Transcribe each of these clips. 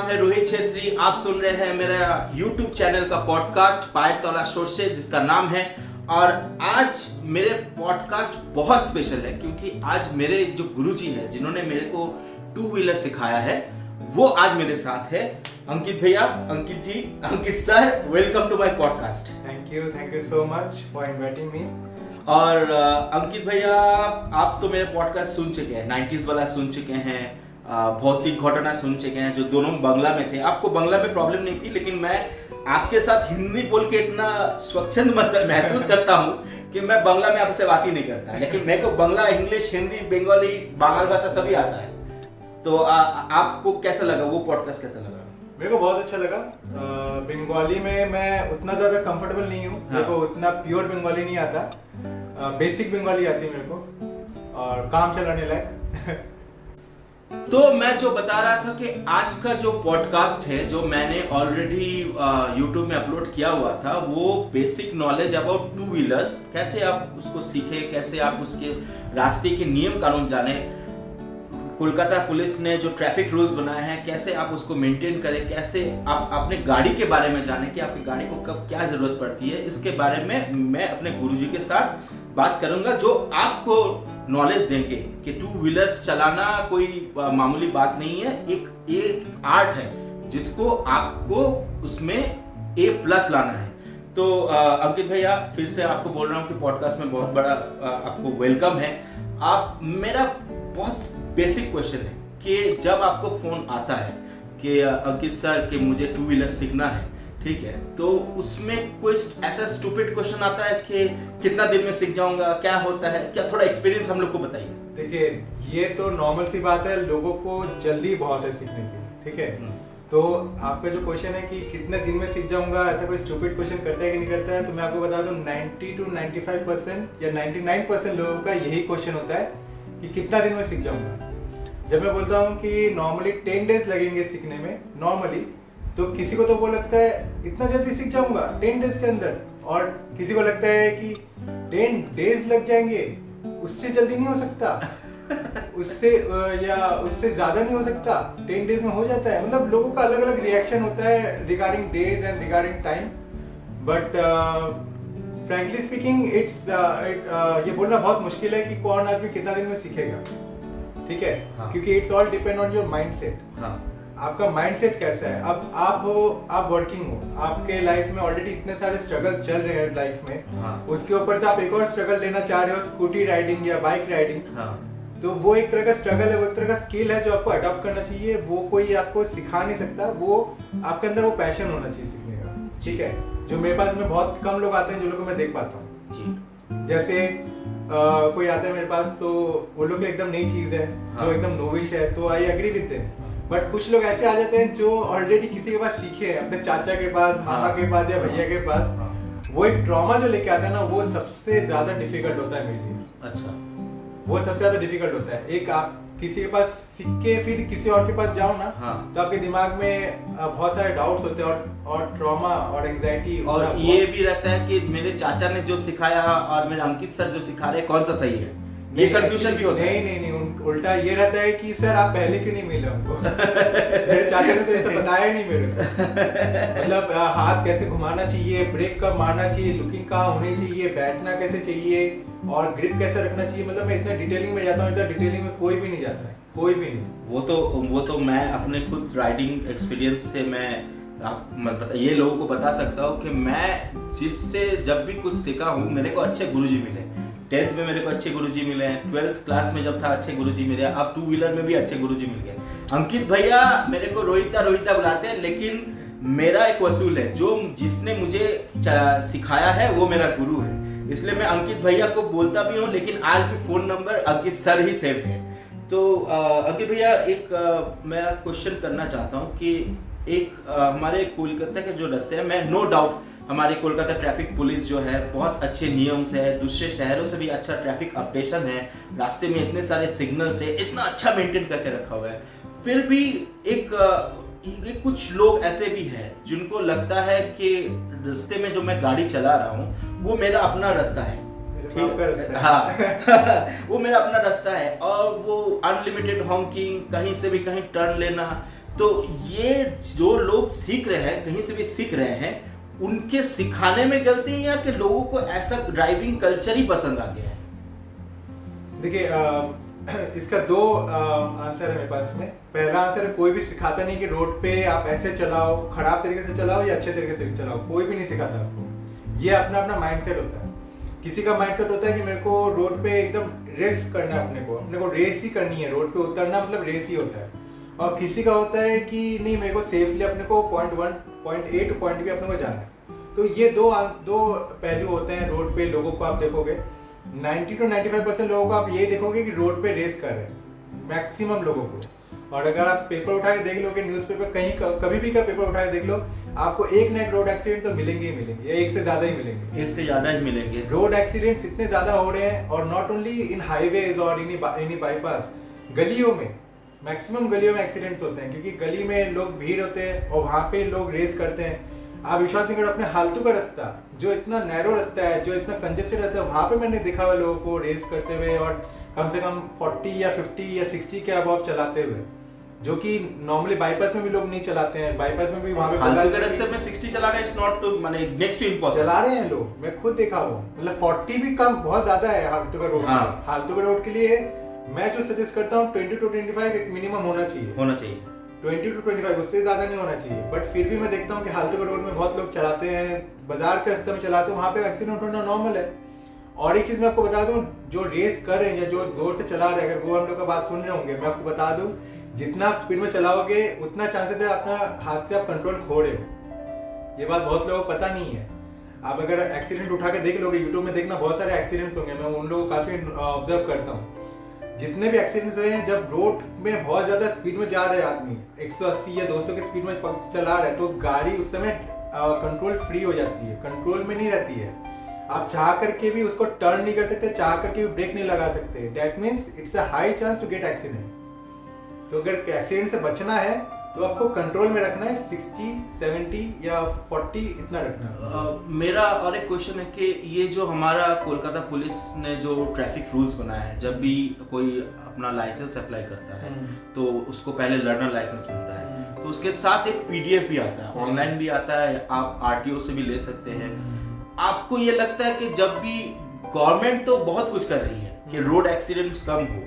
नाम है रोहित छेत्री। आप सुन रहे हैं मेरा YouTube चैनल का पॉडकास्ट पायतौला सोर्से, जिसका नाम है। और आज मेरे पॉडकास्ट बहुत स्पेशल है क्योंकि आज मेरे जो गुरुजी हैं, जिन्होंने मेरे को टू व्हीलर सिखाया है, वो आज मेरे साथ है। अंकित भैया, Ankit sir, welcome to my podcast. Thank you so much for inviting me. और अंकित भैया, आप तो मेरे पॉडकास्ट सुन चुके हैं, 90s वाला सुन चुके हैं, भौतिक घटना सुन चुके हैं, जो दोनों बांग्ला में थे। आपको बांग्ला में प्रॉब्लम नहीं थी, लेकिन मैं आपके साथ हिंदी बोल के इतना स्वच्छंद महसूस करता हूँ कि मैं बांग्ला में आपसे बात ही नहीं करता। लेकिन मेरे को बांग्ला, इंग्लिश, हिंदी, बंगाली, बांग्ला भाषा सभी आता है। तो आपको कैसा लगा वो पॉडकास्ट, कैसा लगा? मेरे को बहुत अच्छा लगा। बंगाली में मैं उतना ज़्यादा कंफर्टेबल नहीं हूँ। मेरे को उतना प्योर बंगाली नहीं आता, बेसिक बंगाली आती है मेरे को, और काम चलाने लायक। तो मैं जो बता रहा था कि आज का जो पॉडकास्ट है, जो मैंने ऑलरेडी YouTube में अपलोड किया हुआ था, वो basic knowledge about two wheelers, कैसे आप उसको सीखे, कैसे आप उसके रास्ते के नियम कानून जाने, कोलकाता पुलिस ने जो ट्रैफिक रूल्स बनाए हैं, कैसे आप उसको मेंटेन करें, कैसे आप अपने गाड़ी के बारे में जानें कि आपकी गाड़ी को कब क्या ज़रूरत पड़ती है। इसके बारे में मैं अपने गुरुजी के साथ बात करूंगा, जो आपको नॉलेज देंगे कि टू व्हीलर्स चलाना कोई मामूली बात नहीं है, एक आर्ट है जिसको आपको उसमें A+ लाना है। तो अंकित भैया, फिर से आपको बोल रहा हूँ कि पॉडकास्ट में बहुत बड़ा आपको वेलकम है। आप, मेरा बहुत बेसिक क्वेश्चन है कि जब आपको फोन आता है कि अंकित सर कि मुझे टू व्हीलर सीखना है, ठीक है, तो उसमें कोई ऐसा स्टूपिड क्वेश्चन आता है कि कितना दिन में सीख जाऊंगा, क्या होता है, क्या थोड़ा एक्सपीरियंस हम लोग को बताइए। देखिए, ये तो नॉर्मल सी बात है, लोगों को जल्दी बहुत है सीखने की, ठीक है। तो आपका जो क्वेश्चन है कि कितने दिन में सीख जाऊंगा, ऐसा कोई स्टूपिड क्वेश्चन करता है कि नहीं करता है, तो मैं आपको बता दूं 90 to 95% या 99% लोगों का यही क्वेश्चन होता है कि कितना दिन में सीख जाऊंगा। जब मैं बोलता हूँ कि नॉर्मली 10 डेज लगेंगे सीखने में नॉर्मली, तो किसी को तो वो लगता है इतना जल्दी सीख जाऊंगा 10 डेज के अंदर, और किसी को लगता है कि 10 डेज लग जाएंगे, उससे जल्दी नहीं हो सकता, उससे ज्यादा नहीं हो सकता, 10 डेज में हो जाता है। मतलब लोगों का अलग अलग रिएक्शन होता है regarding days and regarding time. But frankly speaking ये बोलना बहुत मुश्किल है कि कौन आदमी कितना दिन में सीखेगा, ठीक है। हाँ। क्योंकि it's all depend on your mindset. हाँ। आपका माइंडसेट कैसा है। अब आप वर्किंग हो, आपके लाइफ में ऑलरेडी इतने सारे स्ट्रगल्स चल रहे हैं लाइफ में। हाँ। उसके ऊपर से आप एक और स्ट्रगल लेना चाह रहे हो, स्कूटी राइडिंग या बाइक राइडिंग। हाँ। तो वो एक तरह का स्ट्रगल है, वो एक तरह का स्किल है जो आपको अडॉप्ट करना चाहिए। वो कोई आपको सिखा नहीं सकता, वो आपके अंदर वो पैशन होना चाहिए सीखने का, ठीक है। जो मेरे पास में बहुत कम लोग आते हैं जो लोग मैं देख पाता हूँ। जैसे कोई आता है मेरे पास, तो वो लोग एकदम नई चीज है। हाँ। जो एकदम नोविश है, तो I agree with them. But कुछ लोग ऐसे आ जाते हैं जो ऑलरेडी किसी के पास सीखे हैं, अपने चाचा के पास, मामा के पास या भैया के पास। वो एक ट्रॉमा जो लेके आता है ना, वो सबसे ज्यादा डिफिकल्ट होता है मेरे लिए। अच्छा, वो सबसे ज्यादा डिफिकल्ट होता है। एक आप किसी के पास सीख के फिर किसी और के पास जाओ ना। हाँ। तो आपके दिमाग में बहुत सारे डाउट्स होते हैं, और ट्रॉमा और एंजाइटी, और ये भी रहता है कि मेरे चाचा ने जो सिखाया और मेरे अंकित सर जो सिखा रहे, कौन सा सही है, ये कंफ्यूजन भी होता है। नहीं, उल्टा ये रहता है कि सर आप पहले क्यों नहीं मिले हमको। मेरे चाचा ने तो ऐसा बताया ही नहीं मेरे को। मतलब हाथ कैसे घुमाना चाहिए, ब्रेक कब मारना चाहिए, लुकिंग कहाँ होनी चाहिए, बैठना कैसे चाहिए, और ग्रिप कैसे रखना चाहिए। मतलब मैं इतना डिटेलिंग में जाता हूँ, इतना डिटेलिंग में कोई भी नहीं जाता है, कोई भी नहीं। वो तो मैं अपने खुद राइडिंग एक्सपीरियंस से ये लोगों को बता सकता हूँ कि मैं जिससे जब भी कुछ सीखा हूँ, मेरे को अच्छे गुरुजी मिले। 10th में मेरे को अच्छे गुरुजी मिले हैं, 12th क्लास में जब था अच्छे गुरुजी मिले, अब टू व्हीलर में भी अच्छे गुरुजी मिल गए। अंकित भैया मेरे को रोहिता बुलाते हैं, लेकिन मेरा एक वसूल है, जो जिसने मुझे सिखाया है वो मेरा गुरु है। इसलिए मैं अंकित भैया को बोलता भी हूँ, लेकिन आज भी फोन नंबर अंकित सर ही सेव है। तो अंकित भैया, एक मैं क्वेश्चन करना चाहता हूँ कि एक हमारे कोलकाता के जो रास्ते हैं, मैं नो डाउट हमारी कोलकाता ट्रैफिक पुलिस जो है बहुत अच्छे नियम से है, दूसरे शहरों से भी अच्छा ट्रैफिक अपडेशन है, रास्ते में इतने सारे सिग्नल्स है, इतना अच्छा मेंटेन करके रखा हुआ है। फिर भी एक कुछ लोग ऐसे भी हैं जिनको लगता है कि रास्ते में जो मैं गाड़ी चला रहा हूँ वो मेरा अपना रास्ता है, हाँ वो मेरा अपना रास्ता है, और वो अनलिमिटेड हॉकिंग, कहीं से भी कहीं टर्न लेना, तो ये जो लोग सीख रहे हैं, कहीं से भी सीख रहे हैं, उनके सिखाने में गलती है या कि लोगों को ऐसा ड्राइविंग कल्चर ही पसंद आ गया है? देखिए इसका दो आंसर है मेरे पास में। पहला आंसर है, कोई भी सिखाता नहीं कि रोड पे आप ऐसे चलाओ, खराब तरीके से चलाओ या अच्छे तरीके से चलाओ, कोई भी नहीं सिखाता आपको। ये अपना अपना माइंडसेट होता है। किसी का माइंडसेट होता है कि मेरे को रोड पे एकदम रेस करना है, अपने को रेस ही करनी है, रोड पे उतरना मतलब रेस ही होता है। और किसी का होता है कि नहीं, मेरे को सेफली अपने को point one point A to point B अपने को जाना है। तो ये दो पहलू होते हैं रोड पे। लोगों को आप देखोगे 90 to 95% लोगों को आप ये देखोगे कि रोड पे रेस कर रहे हैं, मैक्सिमम लोगों को। और अगर आप पेपर उठा के देख लोगे, न्यूज़पेपर कहीं कभी भी का पेपर उठा के देख लो, आपको एक ना एक रोड एक्सीडेंट तो मिलेंगे ही मिलेंगे, या एक से ज्यादा ही मिलेंगे। एक से ज्यादा ही मिलेंगे। रोड एक्सीडेंट्स इतने ज्यादा हो रहे हैं, और नॉट ओनली इन हाईवेज और इन बाईपास, गलियों में, मैक्सिमम गलियों में एक्सीडेंट्स होते हैं, क्योंकि गली में लोग भीड़ होते हैं और वहाँ पे लोग रेस करते हैं। आप विश्वास नहीं करो, अपने फालतू का रास्ता, जो इतना नैरो रास्ता है, जो इतना कंजेस्टेड रास्ता है, वहाँ पे मैंने देखा हुआ लोगों को रेस करते हुए और कम से कम 40 या 50 या 60 के अबव चलाते हुए, जो कि नॉर्मली बाईपास में भी लोग नहीं चलाते हैं। बाईपास में भी वहाँ पे फालतू के रास्ते में 60 चलाना इज नॉट माने नेक्स्ट टू इम्पॉसिबल। चला रहे हैं लोग, मैं खुद देखा हूँ। मतलब 40 भी कम, बहुत ज्यादा है फालतू का रोड। हाँ। फालतू का रोड के लिए मैं जो सजेस्ट करता हूँ 20 to 25 एक मिनिमम होना चाहिए। 20 to 25, उससे ज्यादा नहीं होना चाहिए। बट फिर भी मैं देखता हूँ कि फालतू के रोड में बहुत लोग चलाते हैं, बाजार के रास्ते में चलाते हैं, वहाँ पे एक्सीडेंट होना नॉर्मल है। और एक चीज मैं आपको बता दूं, जो रेस कर रहे हैं या जो जोर से चला रहे हैं, अगर वो हम लोग का बात सुन रहे होंगे, मैं आपको बता दूं, जितना आप स्पीड में चलाओगे उतना चांसेस है अपना हाथ से आप कंट्रोल खो रहे हो। ये बात बहुत लोगों को पता नहीं है। आप अगर एक्सीडेंट उठा के देख लोगे, यूट्यूब में देखना, बहुत सारे एक्सीडेंट्स होंगे, मैं उन लोगों को काफी ऑब्जर्व करता हूँ। जितने भी एक्सीडेंट्स हुए हैं, जब रोड में बहुत ज्यादा स्पीड में जा रहे हैं आदमी, 180 या 200 की स्पीड में चला रहा है, तो गाड़ी उस समय कंट्रोल फ्री हो जाती है, कंट्रोल में नहीं रहती है। आप चाह करके भी उसको टर्न नहीं कर सकते, चाह करके भी ब्रेक नहीं लगा सकते। That means it's a high chance to get accident. तो अगर एक्सीडेंट से बचना है तो आपको कंट्रोल में रखना है, 60, 70 या 40 इतना रखना है। मेरा और एक क्वेश्चन है कि ये जो हमारा कोलकाता पुलिस ने जो ट्रैफिक रूल्स बनाया है, जब भी कोई अपना लाइसेंस अप्लाई करता है तो उसको पहले लर्नर लाइसेंस मिलता है, तो उसके साथ एक पीडीएफ भी आता है, ऑनलाइन भी आता है, आप आरटीओ से भी ले सकते हैं। आपको ये लगता है कि जब भी गवर्नमेंट तो बहुत कुछ कर रही है कि रोड एक्सीडेंट्स कम हो,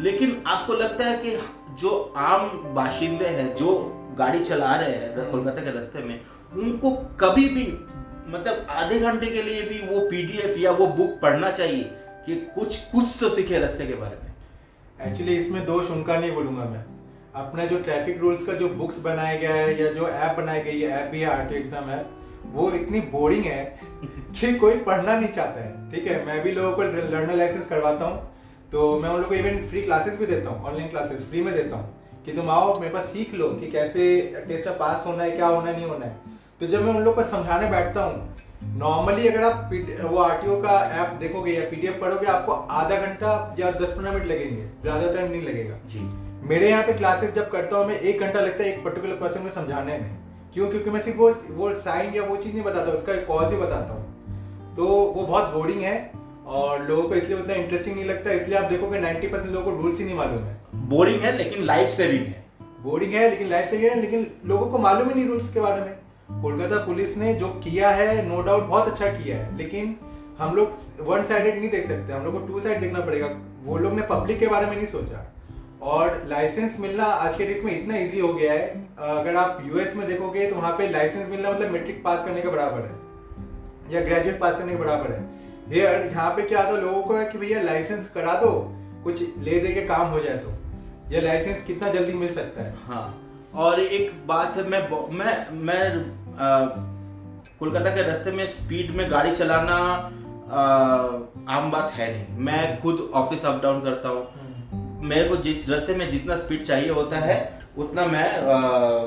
लेकिन आपको लगता है कि जो आम बाशिंदे हैं, जो गाड़ी चला रहे हैं कोलकाता के रास्ते में, उनको कभी भी मतलब आधे घंटे के लिए भी वो पीडीएफ या वो बुक पढ़ना चाहिए कि कुछ तो सीखे रास्ते के बारे में? एक्चुअली इसमें दोष उनका नहीं बोलूंगा मैं। अपना जो ट्रैफिक रूल्स का जो बुक्स बनाया गया है या जो ऐप बनाई गई है, ऐप भी है आरटीओ एग्जाम ऐप, वो इतनी बोरिंग है कि कोई पढ़ना नहीं चाहता है। ठीक है, मैं भी लोगों को लर्नर लाइसेंस करवाता हूँ, तो मैं उन लोगों को इवन फ्री क्लासेस भी देता हूँ, ऑनलाइन क्लासेस फ्री में देता हूँ कि तुम आओ मेरे पास सीख लो कि कैसे टेस्ट में पास होना है, क्या होना नहीं होना है। तो जब मैं उन लोगों को समझाने बैठता हूँ, नॉर्मली अगर आप वो आरटीओ का ऐप देखोगे या पीडीएफ पढ़ोगे, आपको आधा घंटा या 10-15 मिनट लगेंगे, ज्यादा टाइम नहीं लगेगा जी। मेरे यहाँ पे क्लासेस जब करता हूँ मैं, 1 घंटा लगता है एक पर्टिकुलर पर्सन को समझाने में। क्यों? क्योंकि मैं सिर्फ वो साइन या वो चीज़ नहीं बताता, उसका एक कॉज ही बताता हूँ। तो वो बहुत बोरिंग है और लोगों को इसलिए उतना इंटरेस्टिंग नहीं लगता। इसलिए आप देखोगे 90% लोगों को रूल्स ही नहीं मालूम है। बोरिंग है लेकिन लाइफ सेविंग है। बोरिंग है लेकिन लाइफ सेविंग है, लेकिन लोगों को मालूम ही नहीं रूल्स के बारे में। कोलकाता पुलिस ने जो किया है, नो डाउट बहुत अच्छा किया है, लेकिन हम लोग वन साइडेड नहीं देख सकते, हम लोग को 2 साइड देखना पड़ेगा। वो लोग ने पब्लिक के बारे में नहीं सोचा। और लाइसेंस मिलना आज के डेट में इतना इजी हो गया है, अगर आप यूएस में देखोगे तो वहाँ पे लाइसेंस मिलना मतलब मैट्रिक पास करने के बराबर है या ग्रेजुएट पास करने के बराबर है। यहाँ पे क्या था, लोगों को है कि भैया लाइसेंस करा दो, कुछ ले दे के काम हो जाए। तो ये लाइसेंस कितना जल्दी मिल सकता है। हाँ, और एक बात है, मैं कोलकाता के रास्ते में स्पीड में गाड़ी चलाना आम बात है नहीं। मैं खुद ऑफिस अप डाउन करता हूँ, मेरे को जिस रास्ते में जितना स्पीड चाहिए होता है उतना मैं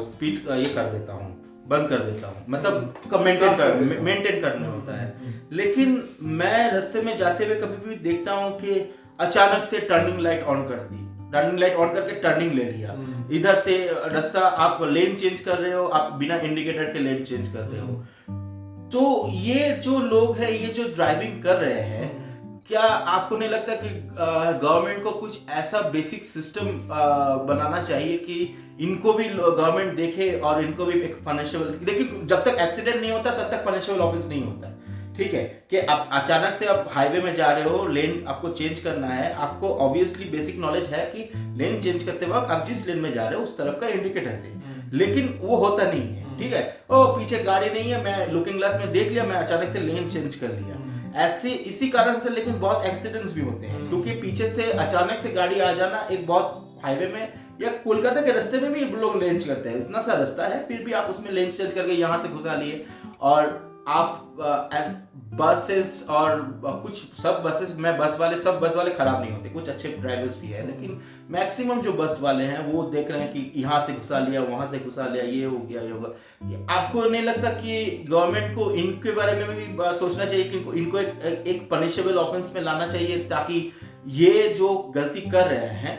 स्पीड ये कर देता हूँ, बंद कर देता हूँ, मतलब मेंटेन करना होता है। लेकिन मैं रास्ते में जाते हुए कभी भी देखता हूँ कि अचानक से टर्निंग लाइट ऑन कर दी, टर्निंग लाइट ऑन करके टर्निंग ले लिया, इधर से रास्ता आप लेन चेंज कर रहे हो, आप बिना इंडिकेटर के लेन चेंज कर रहे हो। तो ये जो लोग हैं, ये जो ड्राइविंग कर रहे हैं, क्या आपको नहीं लगता कि गवर्नमेंट को कुछ ऐसा बेसिक सिस्टम बनाना चाहिए कि इनको भी गवर्नमेंट देखे और इनको भी एक पनिशेबल, देखिए जब तक एक्सीडेंट नहीं होता तब तक पनिशेबल ऑफेंस नहीं होता, ठीक है, कि आप अचानक से आप हाईवे में जा रहे हो, लेन आपको चेंज करना है, आपको ऑब्वियसली बेसिक नॉलेज है कि लेन चेंज करते वक्त आप जिस लेन में जा रहे हो उस तरफ का इंडिकेटर दे, लेकिन वो होता नहीं है, ठीक है, ओ पीछे गाड़ी नहीं है, मैं लुकिंग ग्लास में देख लिया, मैं अचानक से लेन चेंज कर लिया, ऐसे इसी कारण से लेकिन बहुत एक्सीडेंट्स भी होते हैं, क्योंकि पीछे से अचानक से गाड़ी आ जाना, एक बहुत हाईवे में या कोलकाता के रास्ते में भी लोग लेन करते हैं, इतना सा रास्ता है फिर भी आप उसमें लेन चेंज करके यहाँ से घुसा लिए, और आप बसेस और कुछ सब बसेस, मैं सब बस वाले खराब नहीं होते, कुछ अच्छे ड्राइवर्स भी है, लेकिन मैक्सिमम जो बस वाले हैं वो देख रहे हैं कि यहाँ से घुसा लिया, वहां से घुसा लिया, ये हो गया, ये होगा। आपको नहीं लगता कि गवर्नमेंट को इनके बारे में भी सोचना चाहिए कि इनको एक पनिशेबल ऑफेंस में लाना चाहिए, ताकि ये जो गलती कर रहे हैं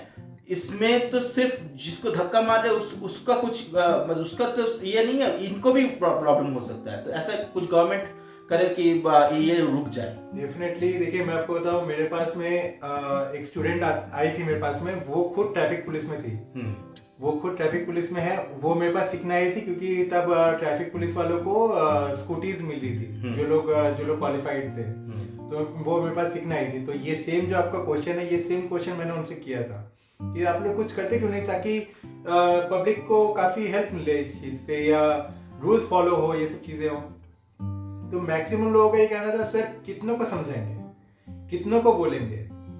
इसमें तो सिर्फ जिसको धक्का मार रहे उसका कुछ मतलब उसका तो ये नहीं है, इनको भी प्रॉब्लम हो सकता है, तो ऐसा कुछ गवर्नमेंट करे कि ये रुक जाए। डेफिनेटली, देखिए मैं आपको बताऊं, मेरे पास में एक स्टूडेंट आई थी मेरे पास में, वो खुद ट्रैफिक पुलिस में थी, वो खुद ट्रैफिक पुलिस में है, वो मेरे पास सीखने आई थी क्योंकि तब ट्रैफिक पुलिस वालों को स्कूटीज मिल रही थी, जो लोग क्वालिफाइड थे, तो वो मेरे पास सीखने आई थी। तो ये सेम जो आपका क्वेश्चन है, ये सेम क्वेश्चन मैंने उनसे किया था कि आप लोग कुछ करते क्यों नहीं, ताकि पब्लिक को काफी हेल्प मिले इस चीज से, या रूल्स फॉलो हो, ये सब चीजें हो। तो मैक्सिमम लोगों का ये कहना था, सर कितनों को समझाएंगे, कितनों को बोलेंगे,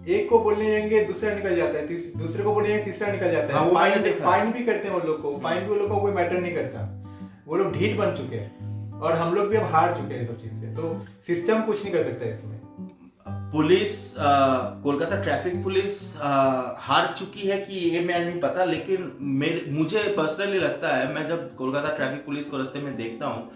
एक को बोलने जाएंगे दूसरा निकल जाता है, दूसरे को बोलेंगे तीसरा निकल जाता है, फाइन भी करते हैं वो लोग को, फाइन भी वो लोग को कोई मैटर नहीं करता, वो लोग ढीठ बन चुके हैं और हम लोग भी अब हार चुके हैं सब चीज से, तो सिस्टम कुछ नहीं कर सकता इसमें। पुलिस कोलकाता ट्रैफिक पुलिस हार चुकी है कि ये मैं नहीं पता, लेकिन मुझे पर्सनली लगता है, मैं जब कोलकाता ट्रैफिक पुलिस को रास्ते में देखता हूँ,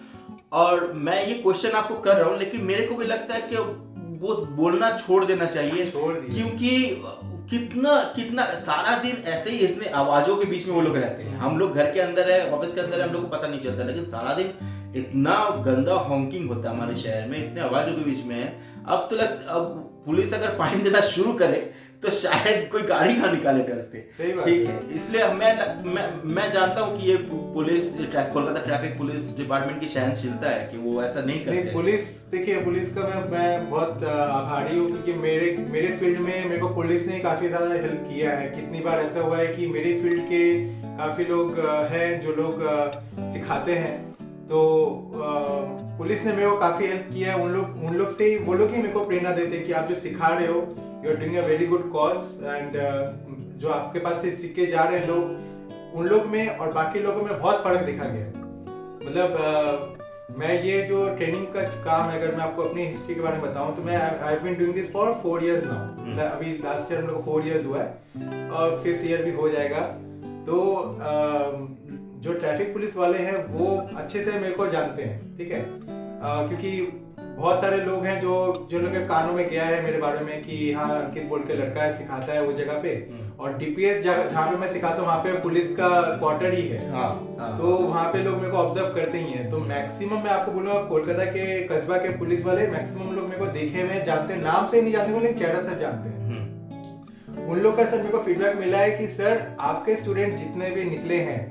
और मैं ये क्वेश्चन आपको कर रहा हूँ, लेकिन मेरे को भी लगता है कि वो बोलना छोड़ देना चाहिए, क्योंकि कितना सारा दिन ऐसे ही इतने आवाजों के बीच में वो लोग रहते हैं, हम लोग घर के अंदर है, ऑफिस के अंदर है, हम लोग को पता नहीं चलता, लेकिन सारा दिन इतना गंदा हॉकिंग होता है हमारे शहर में, इतने आवाजों के बीच में है। अब अब पुलिस अगर फाइन देना शुरू करे तो शायद कोई गाड़ी ना निकाले डर से, ठीक है, इसलिए मैं जानता हूँ कि ये police Kolkata traffic police department की सहनशीलता है कि वो ऐसा नहीं करते। पुलिस, देखिए पुलिस का मैं बहुत आभारी हूँ, क्योंकि मेरे फील्ड में मेरे को पुलिस ने काफी ज्यादा हेल्प किया है। कितनी बार ऐसा हुआ है कि मेरे फील्ड के काफी लोग हैं जो लोग सिखाते हैं, तो पुलिस ने मेरे को काफी हेल्प किया है। उन लोग से वो लोग ही मेरे को प्रेरणा देते हैं कि आप जो सिखा रहे हो, you are doing a very good cause, and जो आपके पास से सीख के जा रहे हैं लोग, उन लोग में और बाकी लोगों में बहुत फर्क देखा गया है। मतलब मैं ये जो ट्रेनिंग का काम है, अगर मैं आपको अपनी हिस्ट्री के बारे में बताऊं, तो मैं I have been doing this for 4 years now. अभी लास्ट ईयर हम लोग को 4 years हुआ है और 5th ईयर भी हो जाएगा। तो जो ट्रैफिक पुलिस वाले हैं वो अच्छे से मेरे को जानते हैं, ठीक है, क्योंकि बहुत सारे लोग हैं जो लोग के कानों में गया है मेरे बारे में कि हाँ अंकित बोल के लड़का है, सिखाता है वो जगह पे, और डीपीएस जहाँ पे मैं सिखाता हूँ वहाँ पे पुलिस का क्वार्टर ही है। तो वहाँ पे लोग मेरे को ऑब्जर्व करते ही हैं। तो मैक्सिमम मैं आपको बोलूँगा कोलकाता के कस्बा के पुलिस वाले मैक्सिमम लोग मेरे को देखे हुए जानते हैं, नाम से नहीं जानते लेकिन चेहरा से जानते हैं। उन लोग का सर मेरे को फीडबैक मिला है कि सर आपके स्टूडेंट जितने भी निकले हैं,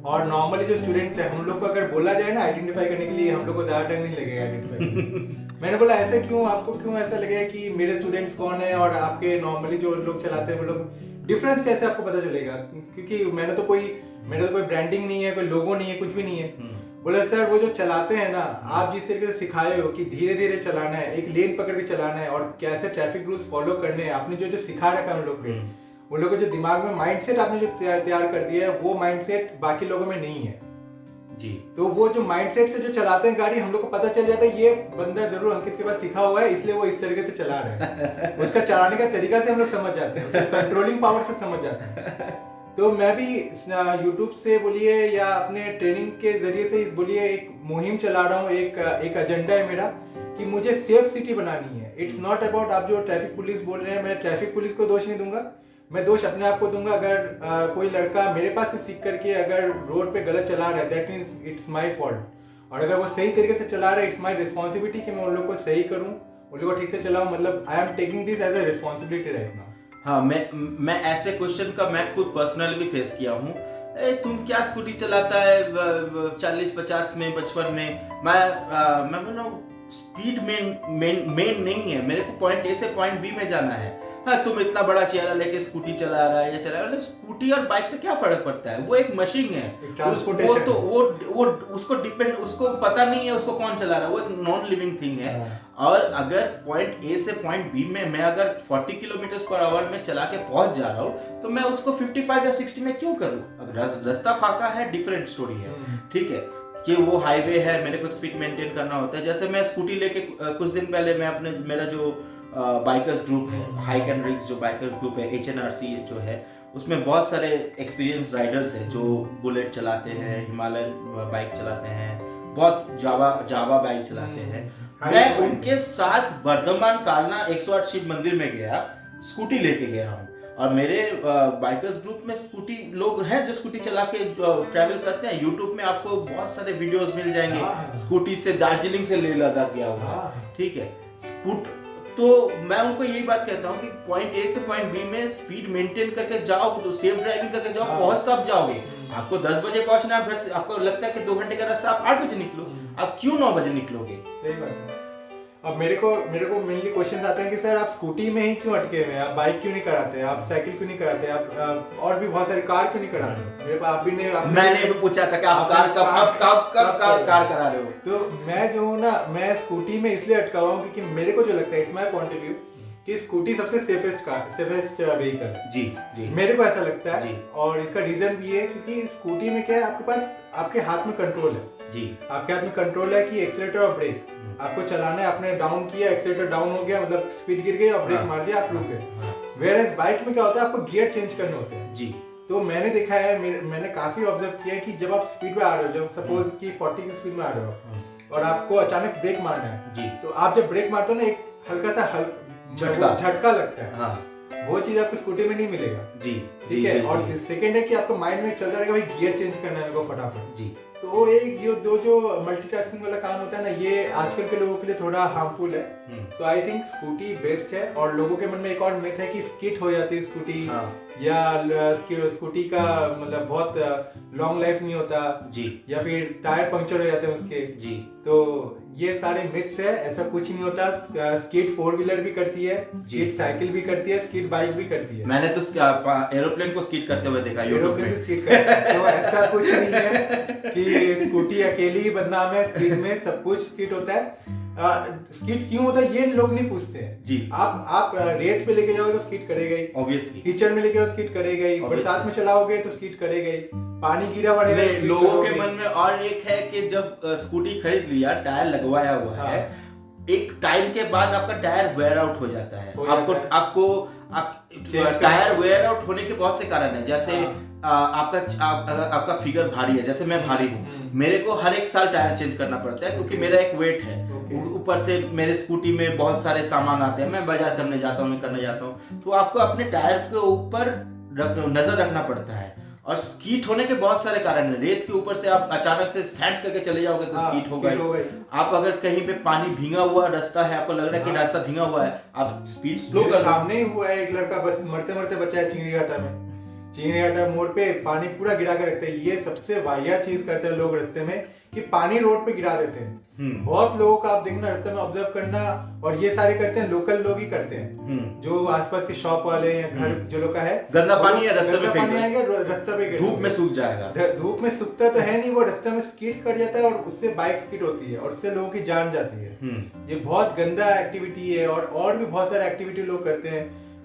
और नॉर्मली जो स्टूडेंट्स हैं, हम लोग को अगर बोला जाए ना आइडेंटिफाई करने के लिए, हम लोग को ज्यादा टाइम नहीं लगेगा आइडेंटिफाई। मैंने बोला ऐसे क्यों, आपको क्यों ऐसा लगेगा कि मेरे स्टूडेंट्स कौन है और आपके नॉर्मली जो लोग चलाते हैं वो लोग, डिफरेंस कैसे आपको पता चलेगा? क्योंकि मेरा तो कोई ब्रांडिंग नहीं है, कोई लोगो नहीं है, कुछ भी नहीं है। बोले सर वो जो चलाते हैं ना, आप जिस तरीके से सिखाए हो कि धीरे धीरे चलाना है, एक लेन पकड़ के चलाना है और कैसे ट्रैफिक रूल्स फॉलो करने हैं, आपने जो सिखा रखा है उन लोगों को जो दिमाग में माइंडसेट आपने जो तैयार कर दिया है, वो माइंडसेट बाकी लोगों में नहीं है जी। तो वो जो माइंडसेट से जो चलाते हैं गाड़ी, हम लोग को पता चल जाता है ये बंदा जरूर अंकित के पास सीखा हुआ है, इसलिए वो इस तरीके से चला रहा है। उसका चलाने का तरीका से हम लोग समझ जाते हैं, उसका कंट्रोलिंग पावर से समझ जाते हैं। तो मैं भी यूट्यूब से बोलिए या अपने ट्रेनिंग के जरिए से बोलिए एक मुहिम चला रहा हूँ, एक एजेंडा है मेरा कि मुझे सेफ सिटी बनानी है। इट्स नॉट अबाउट आप जो ट्रैफिक पुलिस बोल रहे हैं, मैं ट्रैफिक पुलिस को दोष नहीं दूंगा, मैं दोष अपने आप को दूंगा। अगर कोई लड़का मेरे पास से सीख करके अगर रोड पे गलत चला रहा है, that means it's my fault, और अगर वो सही तरीके से चला रहा है, इट्स माय रिस्पॉन्सिबिलिटी कि मैं उन लोग को सही करूं उन लोगों को ठीक से चलाऊं, मतलब I am taking this as a responsibility right now. हाँ, मैं ऐसे क्वेश्चन का मैं खुद पर्सनली भी फेस किया हूँ। तुम क्या स्कूटी चलाता है 40-50 में, 55 में? मैं बोल रहा हूँ स्पीड मेन नहीं है, मेरे को पॉइंट ए से पॉइंट बी में जाना है। हाँ, तुम इतना बड़ा चेहरा लेके स्कूटी चला रहा है या चला रहा है, मतलब स्कूटी और बाइक से क्या फर्क पड़ता है? वो एक मशीन है, उसको पता नहीं है उसको कौन चला रहा है, वो एक नॉन लिविंग थिंग है। और अगर पॉइंट ए से पॉइंट बी में मैं अगर 40 किलोमीटर पर आवर में चला के पहुंच जा रहा हूँ, तो मैं उसको 55 या 60 में क्यों करूँ? अगर रास्ता फाका है, डिफरेंट स्टोरी है, ठीक है, कि वो हाईवे है, मेरे को स्पीड मेंटेन करना होता है। जैसे मैं स्कूटी लेके कुछ दिन पहले मैं मेरा जो बाइकर्स ग्रुप है, हाइक एंड रिक्स जो बाइकर ग्रुप है, HNRC जो है, उसमें बहुत सारे एक्सपीरियंस राइडर्स हैं जो बुलेट चलाते हैं, हिमालयन बाइक चलाते हैं, बहुत जावा बाइक चलाते हैं। मैं उनके साथ बर्धमान कालना 108 शिव मंदिर में गया, स्कूटी लेके गया हूँ। और मेरे बाइकर्स ग्रुप में स्कूटी लोग हैं जो स्कूटी चला के ट्रैवल करते हैं। यूट्यूब में आपको बहुत सारे वीडियोस मिल जाएंगे स्कूटी से दार्जिलिंग से लेह लद्दाख गया हुआ, ठीक है। तो मैं उनको यही बात कहता हूँ कि पॉइंट ए से पॉइंट बी में स्पीड मेंटेन करके जाओ, तो सेफ ड्राइविंग करके जाओ, पहुंच तब जाओगे। आपको 10 बजे पहुंचना है घर से, आपको लगता है कि 2 घंटे का रास्ता, आप 8 बजे निकलो, आप क्यों 9 बजे निकलोगे? सही बात है। अब मेरे को मेनली क्वेश्चन आते हैं कि सर आप स्कूटी में ही क्यों अटके हुए हैं, आप बाइक क्यों नहीं कराते, आप साइकिल क्यों नहीं कराते, आप और भी बहुत सारे कार क्यों नहीं कराते? मेरे पास मैंने भी पूछा था कि आप कब कार करा रहे हो? तो मैं जो हूँ ना, मैं स्कूटी में इसलिए अटका हुआ हूँ क्योंकि मेरे को जो लगता है, it's my point of view, कि स्कूटी सबसे सेफेस्ट व्हीकल है। जी, मेरे को ऐसा लगता है। और इसका रीजन भी है क्योंकि स्कूटी में क्या है, आपके पास आपके हाथ में कंट्रोल है जी, आपके हाथ में कंट्रोल है कि एक्सीलेटर और ब्रेक आपको चलाना है। आपने डाउन किया, एक्सीलेटर डाउन हो गया, मतलब स्पीड गिर गई, और ब्रेक मार दिया, आप रुक गए। वेयरएज बाइक में क्या होता है, आपको गियर चेंज करने होते हैं जी। तो मैंने देखा है, मैंने काफी ऑब्जर्व किया है कि जब आप स्पीड में आ रहे हो, जब सपोज कि 40 की स्पीड में आ रहे हो और आपको अचानक ब्रेक मारना है जी, तो आप जब ब्रेक मारते हो ना, एक हल्का सा झटका लगता है। हाँ। वो चीज आपको स्कूटी में नहीं मिलेगा जी, ठीक है। और सेकंड है कि आपको माइंड में चलता रहेगा भाई गियर चेंज करना है मेरे को फटाफट जी। तो एक ये दो जो मल्टीटास्किंग वाला काम होता है ना, ये आजकल के लोगों के लिए थोड़ा हार्मफुल है। सो आई थिंक स्कूटी बेस्ट है। और लोगों के मन में एक और मिथ है कि स्किट हो जाती है स्कूटी, या स्कूटी का मतलब बहुत लॉन्ग लाइफ नहीं होता जी, या फिर टायर पंक्चर हो जाते हैं उसके जी। तो ये सारे मिथ्स है, ऐसा कुछ नहीं होता। स्किट 4 व्हीलर भी करती है, स्किट साइकिल भी करती है, स्किट बाइक भी करती है। मैंने तो एरोप्लेन को स्किट करते हुए देखा, एरोप्लेन भी स्किट करता है। तो ऐसा कुछ नहीं है कि स्कूटी अकेली ही बदनाम है, स्किट में सब कुछ स्किट होता है। स्किट क्यों होता है ये लोग नहीं पूछते हैं जी। आप रेत पे लेके जाओगे तो स्किट करेगा ही, ऑब्वियसली। कीचड़ में लेके जाओ स्किट करेगा ही, बरसात में चलाओगे तो स्किट करेगा ही, पानी गिरा पड़ेगा। लोगों के मन में और एक है कि जब स्कूटी खरीद लिया, टायर लगवाया हुआ है, एक टाइम के बाद आपका टायर वेयर आउट हो जाता है। आपको टायर वेयर आउट होने के बहुत से कारण है। जैसे आपका फिगर भारी है, जैसे मैं भारी हूँ, मेरे को हर एक साल टायर चेंज करना पड़ता है क्योंकि मेरा एक वेट है। ऊपर से मेरे स्कूटी में बहुत सारे सामान आते हैं, मैं बाजार करने जाता हूँ, तो आपको अपने टायर के ऊपर नजर रखना पड़ता है। और स्कीट होने के बहुत सारे कारण हैं। रेत के ऊपर से आप अचानक से सैंड करके चले जाओगे तो स्कीट हो गई। आप अगर कहीं पे पानी भींगा हुआ रास्ता है, आपको लग रहा है कि रास्ता भींगा हुआ है, आप स्पीड स्लो कर। सामने ही हुआ है, एक लड़का बस मरते मरते बचा है चिंगड़ीघाटा में। चिंगड़ीघाटा मोड़ पे पानी पूरा गिरा के रखते हैं। ये सबसे वाहियात चीज करते हैं लोग रास्ते में कि पानी रोड पे गिरा देते हैं। बहुत लोगों का आप देखना रास्ते में ऑब्जर्व करना, और ये सारे करते हैं लोकल लोग ही करते हैं। जो आसपास के शॉप वाले या घर जो लोग का है, गंदा पानी है रास्ते में पानी आएगा, रास्ता पे धूप में सूख जाएगा। धूप में सूखता तो है नहीं, वो रास्ते में स्किड कर जाता है और उससे बाइक स्किड होती है और उससे लोगों की जान जाती है। ये बहुत गंदा एक्टिविटी है। और भी बहुत सारे एक्टिविटी लोग करते हैं।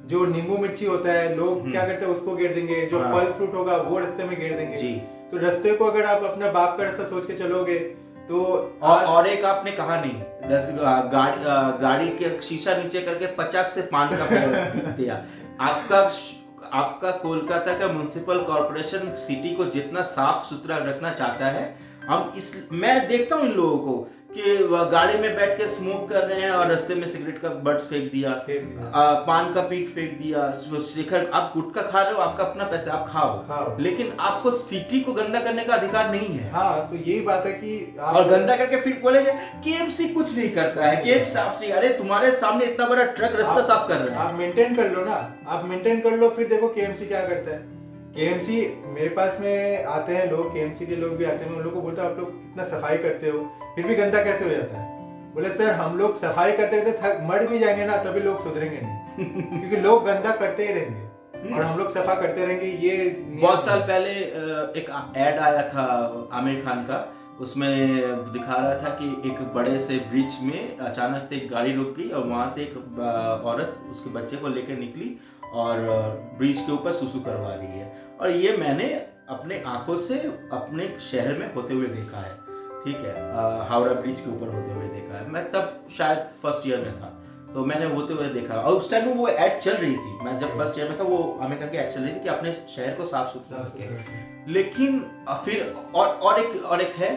जो नींबू मिर्ची होता है, लोग क्या करते हैं उसको गिर देंगे। जो फल फ्रूट होगा वो रास्ते में गिर देंगे। तो रास्ते को अगर आप अपना बाप का रास्ता सोच के चलोगे तो और एक आपने कहा नहीं, गाड़ी के शीशा नीचे करके 50 से पान का पेड़ दिया। आपका कोलकाता का म्युनिसिपल कॉर्पोरेशन सिटी को जितना साफ सुथरा रखना चाहता है, मैं देखता हूँ इन लोगों को कि गाड़ी में बैठ के स्मोक कर रहे हैं और रास्ते में सिगरेट का बट्स फेंक दिया, पान का पीक फेंक दिया, शिखर आप गुटखा खा रहे हो, आपका अपना पैसा, आप खाओ, लेकिन आपको सिटी को गंदा करने का अधिकार नहीं है। हाँ, तो यही बात है कि और गंदा करके फिर बोलेंगे केएमसी कुछ नहीं करता है, केएमसी साफ नहीं। अरे तुम्हारे सामने इतना बड़ा ट्रक रास्ता साफ कर रहे हैं, आप मेंटेन कर लो ना, आप मेंटेन कर लो, फिर देखो केएमसी क्या करता है। केएमसी मेरे पास में आते हैं लोग, केएमसी के लोग भी आते हैं, मैं उन लोगों को बोलता हूँ आप लोग इतना सफाई करते हो फिर भी गंदा कैसे हो जाता है? बोले सर हम लोग सफाई करते करते थक मर भी जाएंगे ना तभी लोग सुधरेंगे नहीं क्योंकि लोग गंदा करते ही रहेंगे और हम लोग सफा करते रहेंगे। ये बहुत साल पहले एक एड आया था आमिर खान का, उसमें दिखा रहा था कि एक बड़े से ब्रिज में अचानक से एक गाड़ी रुक गई और वहां से एक औरत उसके बच्चे को लेकर निकली और ब्रिज के ऊपर सुसु करवा रही है। और ये मैंने अपने आंखों से अपने शहर में होते हुए देखा है, ठीक है, हावड़ा ब्रिज के ऊपर होते हुए देखा है। मैं तब शायद फर्स्ट ईयर में था, तो मैंने होते हुए देखा और उस टाइम में वो ऐड चल रही थी। मैं जब फर्स्ट ईयर में था वो आमिर खान की ऐड चल रही थी कि अपने शहर को साफ सुथरा रखें। लेकिन फिर और एक है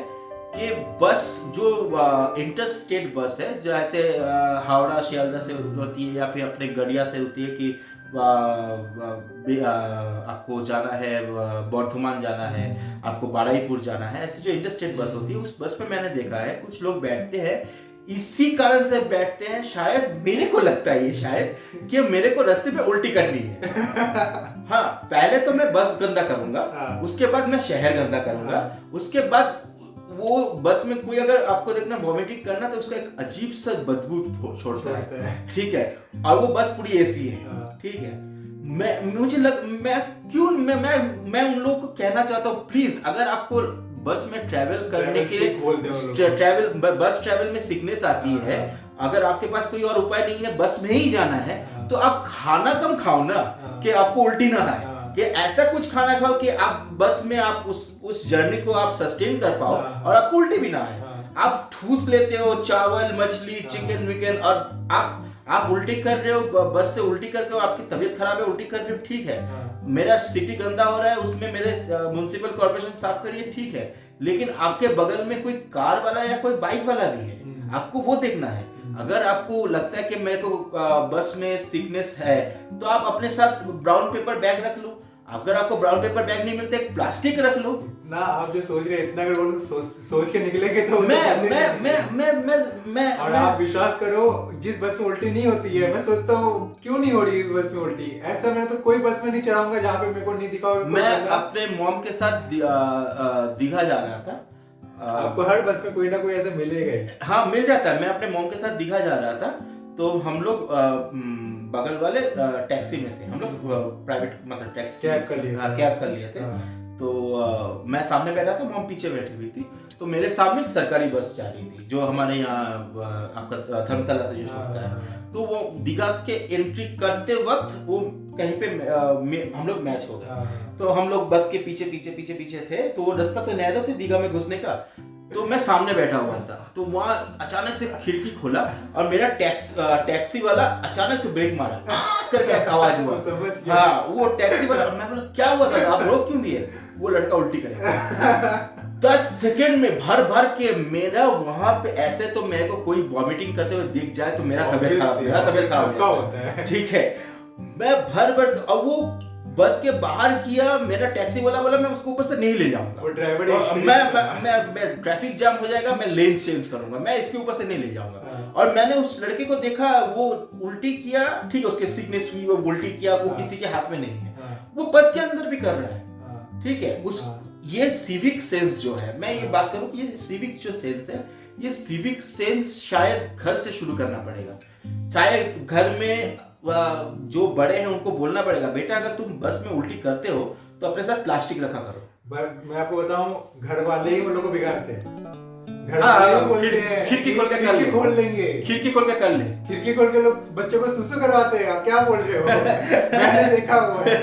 कि बस जो इंटर स्टेट बस है, जैसे हावड़ा शियालदह से होती है या फिर अपने गड़िया से होती है कि आपको जाना है बर्धमान जाना है, आपको बारुईपुर जाना है, ऐसी जो इंटर स्टेट बस होती है उस बस में मैंने देखा है कुछ लोग बैठते हैं, इसी कारण से बैठते हैं, शायद मेरे को लगता है ये शायद कि मेरे को रास्ते पे उल्टी करनी है। हाँ, पहले तो मैं बस गंदा करूंगा, उसके बाद मैं शहर गंदा करूंगा, उसके बाद वो बस में कोई अगर आपको देखना वॉमिटिंग करना तो उसका एक अजीब सा बदबू छोड़ता है, ठीक है, और वो बस पूरी एसी है, ठीक है। मैं उन लोगों को कहना चाहता हूँ प्लीज, अगर आपको बस में ट्रैवल करने के लिए बस ट्रैवल में सिकनेस आती है, अगर आपके पास कोई और उपाय नहीं है, बस में ही जाना है, तो आप खाना कम खाओ ना कि आपको उल्टी ना आए, कि ऐसा कुछ खाना खाओ कि आप बस में आप उस जर्नी को आप सस्टेन कर पाओ और आपको उल्टी भी ना आए। आप ठूस लेते हो चावल मछली चिकन विकन और आप उल्टी कर रहे हो, बस से उल्टी करके आपकी तबीयत खराब है, उल्टी कर रहे हो, ठीक है, मेरा सिटी गंदा हो रहा है, उसमें मेरे म्युनिसिपल कॉर्पोरेशन साफ करिए, ठीक है, लेकिन आपके बगल में कोई कार वाला या कोई बाइक वाला भी है, आपको वो देखना है। अगर आपको लगता है कि मेरे को बस में सिकनेस है तो आप अपने साथ ब्राउन पेपर बैग रख लो, अगर आपको ब्राउन पेपर बैग नहीं मिलते प्लास्टिक रख लो ना। आप जो सोच रहे हैं इतना अगर वो लोग सोच के निकलेंगे तो मैं और आप विश्वास करो जिस बस में उल्टी नहीं होती है, मैं सोचता हूँ क्यों नहीं हो रही इस बस में उल्टी, ऐसा मैं तो कोई बस में नहीं चढ़ाऊंगा जहाँ पे मेरे को नहीं दिखा होगा। मैं अपने मॉम के साथ दीघा जा रहा था, आपको हर बस में कोई ना कोई ऐसे मिलेगा। हाँ मिल जाता है। मैं अपने मॉम के साथ दीघा जा रहा था, तो हम लोग बगल वाले टैक्सी में थे, हम लोग प्राइवेट मतलब टैक्सी कैब कर लिए थे। तो मैं सामने बैठा था, मॉम पीछे बैठी हुई थी, तो मेरे सामने एक सरकारी बस जा रही थी जो हमारे यहाँ आपका धर्मतला से जो छूटता है। तो वो दीघा के एंट्री करते वक्त वो कहीं पे हम लोग मैच हो गए, तो हम लोग बस के पीछे पीछे पीछे पीछे थे, तो वो रास्ता तो नैरो थे दीघा में घुसने का, तो मैं सामने बैठा हुआ था, तो वहाँ अचानक से खिड़की खोला और मेरा टैक्सी वाला अचानक से ब्रेक मारा करके आवाज हुआ। हाँ, वो टैक्सी वाला, मैं बोला क्या हुआ था, आप रोक क्यों दिए? वो लड़का उल्टी करेगा। 10 सेकंड में भर भर के मेरा वहां पे ऐसे, तो मेरे को कोई वॉमिटिंग करते हुए दिख जाए तो मेरा तबीयत खराब होता है, ठीक है। मैं भर भर, और वो बस के बाहर किया, मेरा टैक्सी वाला बोला मैं उसको ऊपर से नहीं ले जाऊंगा, वो ड्राइवर मैं ट्रैफिक जाम हो जाएगा, मैं लेन चेंज करूंगा, मैं इसके ऊपर से नहीं ले जाऊंगा। और मैंने उस लड़के को देखा, वो उल्टी किया, ठीक है, उसके सिकनेस हुई, वो उल्टी किया, वो किसी के हाथ में नहीं है, वो बस के अंदर भी कर रहा है, ठीक है। उस ये सिविक सेंस जो है, मैं ये बात करूं कि ये सिविक जो सेंस है, ये सिविक सेंस शायद घर से शुरू करना पड़ेगा। शायद घर में जो बड़े हैं उनको बोलना पड़ेगा, बेटा अगर तुम बस में उल्टी करते हो तो अपने साथ प्लास्टिक रखा करो। मैं आपको बताऊं, घर वाले ही उन लोगों को बिगाड़ते हैं। खिड़की खोल के कर ले, खोल लेंगे, खिड़की खोल के कर ले, खिड़की खोल के लोग बच्चों को सुसु करवाते हैं। आप क्या बोल रहे हो? मैंने देखा हुआ है।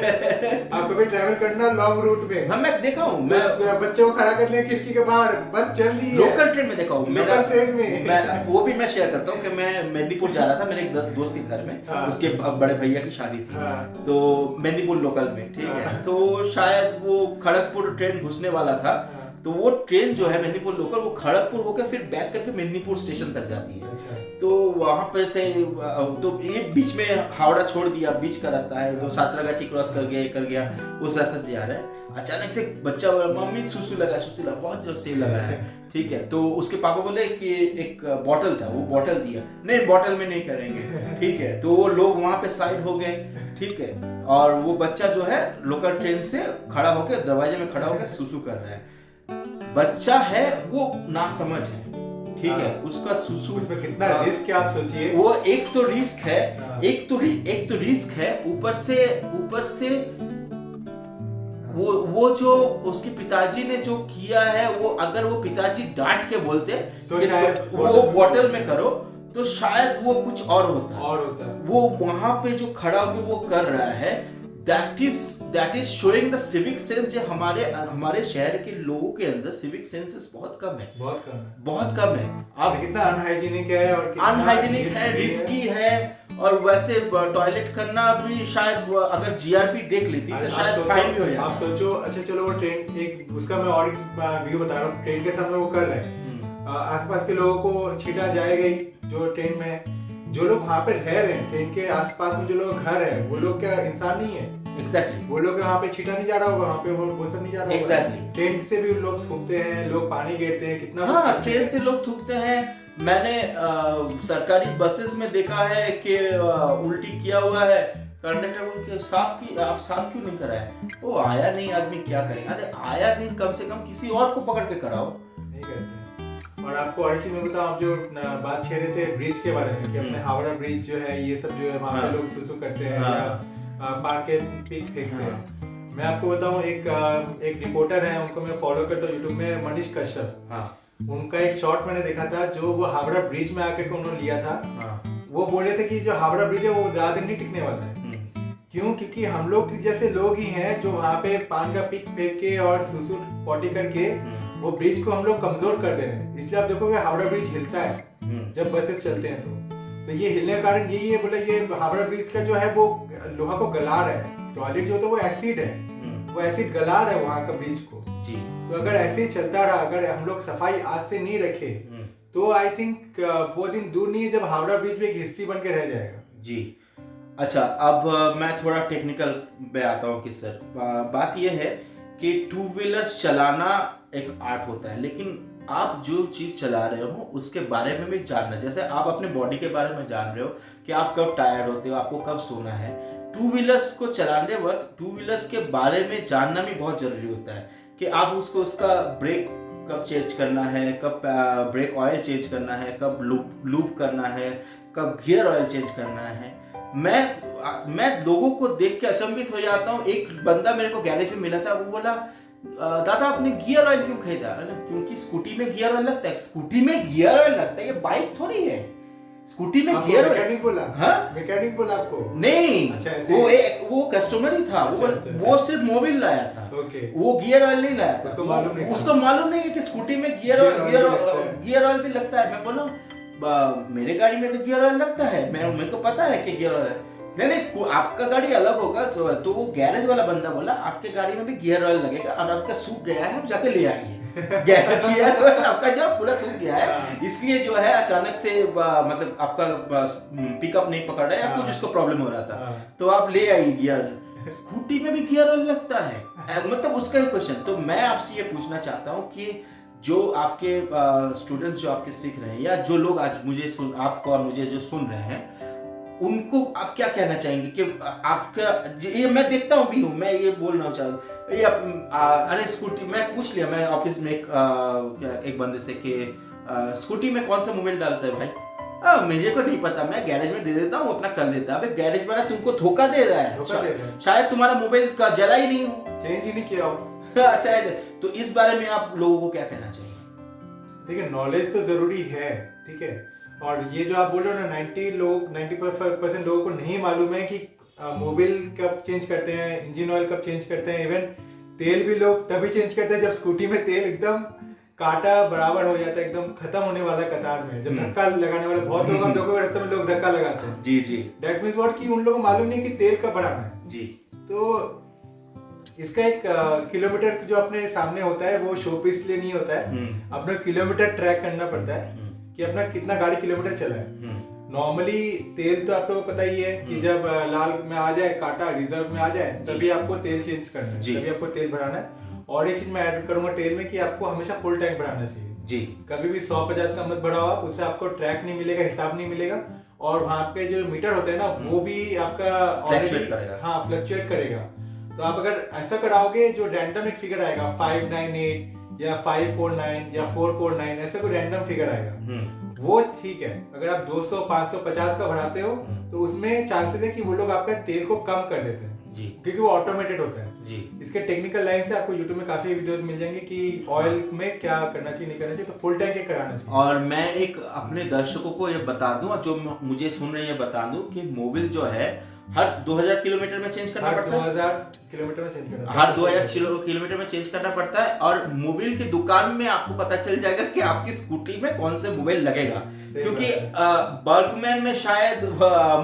आप कभी ट्रैवल करना लॉन्ग रूट में, हाँ मैं देखा हूँ, मैं बच्चों को खड़ा कर लिया खिड़की के बाहर, बस चल रही है, लोकल ट्रेन में देखा हूँ, लोकल ट्रेन में। वो भी मैं शेयर करता हूँ कि मैं मेदिनीपुर जा रहा था मेरे एक दोस्त के घर में, उसके बड़े भैया की शादी थी, तो मेदिनीपुर लोकल में, ठीक है, तो शायद वो खड़गपुर ट्रेन घुसने वाला था, तो वो ट्रेन जो है मेदिनीपुर लोकल वो खड़गपुर होकर फिर बैक करके मेदिनीपुर स्टेशन तक जाती है। अच्छा। तो वहां पे से तो ये बीच में हावड़ा छोड़ दिया, बीच का रास्ता है, तो सातरागाछी क्रॉस कर गया उस रास्ते से जा रहा है। अचानक से बच्चा बोला मम्मी सुसु लगा, बहुत जोर से लगा है। ठीक है, तो उसके पापा बोले कि एक बॉटल था, वो बॉटल दिया, नहीं बॉटल में नहीं करेंगे। ठीक है, तो वो लोग वहां पे साइड हो गए। ठीक है, और वो बच्चा जो है लोकल ट्रेन से खड़ा होकर दरवाजे में खड़ा होकर सुसु कर रहा है। बच्चा है वो ना समझ है। ठीक है, उसका सुसु उसमें कितना रिस्क है आप सोचिए। वो एक तो रिस्क है, एक तो रिस्क है, ऊपर से वो जो उसके पिताजी ने जो किया है, वो अगर वो पिताजी डांट के बोलते तो शायद वो बॉटल में करो तो शायद वो कुछ और होता। वो वहां पे जो खड़ा होकर वो कर रहा है, that is showing the civic sense. जो हमारे शहर के लोगों के अंदर सिविक सेंसेस बहुत कम है। आप कितना अनहाइजीनिक है और अनहाइजीनिक है, रिस्की है, और वैसे टॉयलेट करना भी शायद अगर जीआरपी देख लेती तो शायद फाइन भी हो जाता। आप सोचो, अच्छा चलो वो ट्रेन एक उसका मैं और व्यू बता रहा हूँ, ट्रेन के सामने वो कर रहे हैं, आसपास के लोगों को छीटा जाएगा ही जो ट्रेन में है। जो लोग वहाँ पे रह रहे हैं, ट्रेन के आसपास में जो लोग घर है, वो लोग क्या इंसान नहीं है? Exactly. वो लोग वहाँ पे छीटा नहीं जा रहा होगा, वहाँ पे वो पोषण नहीं जा रहा होगा। Exactly. ट्रेन से भी लोग थूकते हैं, लोग पानी गिरते हैं, कितना हाँ, ट्रेन से लोग थूकते हैं। मैंने सरकारी बसेस में देखा है कि उल्टी किया हुआ है, कंडक्टर बोल के आप साफ क्यों नहीं कराए? वो आया नहीं आदमी, क्या करेंगे? अरे आया नहीं, कम से कम किसी और को पकड़ के कराओ। नहीं करते। और आपको और चीज में बताऊं, आप जो बात छेड़ रहे थे ब्रिज के बारे में कि अपने हावड़ा ब्रिज जो है, ये सब जो है वहाँ पे लोग सुसु करते हैं या पान के पीक फेंकते हैं। मैं आपको बताऊं, एक रिपोर्टर है, उनको मैं फॉलो करता हूँ यूट्यूब में, मनीष कश्यप। उनका एक शॉर्ट मैंने देखा था जो वो हावड़ा ब्रिज में आकर के उन्होंने लिया था। वो बोल रहे थे कि जो हावड़ा ब्रिज है वो ज्यादा दिन नहीं टिकने वाला है। क्यों? क्योंकि हम लोग जैसे लोग ही हैं जो वहाँ पे पान का पीक फेंक के और सुसु पॉटी करके वो ब्रिज को हम लोग कमजोर कर दे रहे हैं। इसलिए आप देखोगे हावड़ा ब्रिज हिलता है जब बसेस चलते हैं तो ये हिलने का कारण यही है, बोला ये हावड़ा ब्रिज का जो है वो लोहा को गला रहा है। टॉयलेट जो होता है वो एसिड है, वो एसिड गला रहा है वहाँ का ब्रिज को जी। तो अगर ऐसे ही चलता रहा, अगर हम लोग सफाई आज से नहीं रखे तो आई थिंक वो दिन दूर नहीं है जब हावड़ा ब्रिज में एक हिस्ट्री बन के रह जाएगा जी। अच्छा, अब मैं थोड़ा टेक्निकल पे आता हूँ कि सर बात यह है कि टू व्हीलर्स चलाना एक आर्ट होता है, लेकिन आप जो चीज चला रहे हो उसके बारे में भी जानना, जैसे आप अपने बॉडी के बारे में जान रहे हो कि आप कब टायर्ड होते हो, आपको कब सोना है। टू व्हीलर्स को चलाने वक्त टू व्हीलर्स के बारे में जानना भी बहुत जरूरी होता है कि आप उसका ब्रेक कब चेंज करना है, कब ब्रेक ऑयल चेंज करना है, कब लूप करना है, कब गियर ऑयल चेंज करना है। मैं लोगों को देख के अचंभित हो जाता हूँ। एक बंदा मेरे को गैरेज में मिला था, वो बोला दादा आपने गियर ऑयल क्यों खरीदा? क्योंकि स्कूटी में गियर ऑयल लगता है। स्कूटी में गियर ऑयल लगता है, ये बाइक थोड़ी है। स्कूटी में गियर ऑयल। मैकेनिक बोला? हाँ? मैकेनिक बोला आपको? नहीं, अच्छा, वो कस्टमर ही था। वो सिर्फ मोबिल लाया था, वो गियर ऑयल नहीं लाया था। उसको मालूम नहीं है कि स्कूटी में गियर ऑयल भी लगता है। मैं बोला मेरे गाड़ी में तो गियर ऑयल लगता है, मेरे को पता है कि गियर ऑयल नहीं, आपका गाड़ी अलग होगा। तो वो गैरेज वाला बंदा बोला आपके गाड़ी में भी गियर ऑयल लगेगा और आपका सूख गया है, आप जाके ले आइए। गियर ऑयल आपका जो पूरा सूख गया है, इसलिए जो है अचानक से मतलब आपका पिकअप नहीं पकड़ रहा है या कुछ उसको प्रॉब्लम हो रहा था, तो आप ले आइए गियर। स्कूटी में भी गियर ऑयल लगता है, मतलब उसका ही क्वेश्चन। तो मैं आपसे ये पूछना चाहता हूँ कि जो आपके स्टूडेंट्स जो आपके सीख रहे हैं या जो लोग आज आपको और मुझे जो सुन रहे हैं, उनको आप क्या कहना चाहेंगे कि आपका ये मैं देखता हूँ भी हूँ, मैं ये बोलना चाहूँ ये अरे स्कूटी मैं पूछ लिया, मैं ऑफिस में एक बंदे से कि स्कूटी में कौन सा मोबाइल डालता है भाई? मुझे को नहीं पता, मैं गैरेज में दे देता हूँ, अपना कर देता है। गैरेज वाला तुमको धोखा दे रहा है, शायद तुम्हारा मोबाइल का जला ही नहीं हो, चेंज ही नहीं किया हो। अच्छा, तो इस बारे में आप लोगों को क्या कहना चाहिए? देखिए, नॉलेज तो जरूरी है, ठीक है। और ये जो आप बोल रहे हो ना, 90% लोगों को नहीं मालूम है कि मोबिल कब चेंज करते हैं, इंजन ऑयल कब चेंज करते हैं, इवन तेल भी लोग तभी चेंज करते हैं जब स्कूटी में तेल एकदम काटा बराबर हो जाता है, एकदम खत्म होने वाला कतार में, जब धक्का लगाने वाले बहुत लोग हम देखोगे रास्ते में लोग धक्का लगाते हैं। जी जी, दैट मींस व्हाट कि उन लोगों को मालूम नहीं कि तेल कब बढ़ाना है जी। तो इसका एक किलोमीटर जो अपने सामने होता है वो शो पीस लिए नहीं होता है, अपने किलोमीटर ट्रैक करना पड़ता है कि अपना कितना गाड़ी किलोमीटर चला है। नॉर्मली तेल तो आप लोगों को पता ही है कि जब लाल में आ जाए, काटा रिजर्व में आ जाए, तभी आपको तेल चेंज करना है, तभी आपको तेल भराना है। और एक चीज मैं ऐड करूंगा तेल में कि आपको हमेशा फुल टैंक भराना चाहिए जी। कभी भी 150 का मत बढ़ाओ आप, उससे आपको ट्रैक नहीं मिलेगा, हिसाब नहीं मिलेगा। और वहाँ पे जो मीटर होते हैं ना वो भी आपका फ्लक्चुएट करेगा। हाँ, फ्लक्चुएट करेगा। तो आप अगर ऐसा कराओगे जो रैंडम एक फिगर आएगा 598 या 549 या 449, ऐसा कोई रैंडम फिगर आएगा, वो ठीक है। अगर आप 200 550 का बढ़ाते हो तो उसमें चांसेस है कि वो लोग आपका तेल को कम कर देते हैं जी, क्योंकि वो ऑटोमेटेड होता है जी। इसके टेक्निकल लाइन से आपको YouTube में काफी वीडियोस मिल जाएंगे कि ऑयल में क्या करना चाहिए, नहीं करना चाहिए। तो फुल टैंक कराना चाहिए। और मैं एक अपने दर्शकों को ये बता दूं, जो मुझे सुन रहे हैं बता दूं कि मोबिल जो है हर 2000 किलोमीटर में चेंज करना पड़ता है। 2000 किलोमीटर में चेंज करना हर 2000 किलोमीटर में चेंज करना पड़ता है। और मोबिल की दुकान में आपको पता चल जाएगा कि आपकी स्कूटी में कौन से मोबाइल लगेगा, क्योंकि बर्गमैन में शायद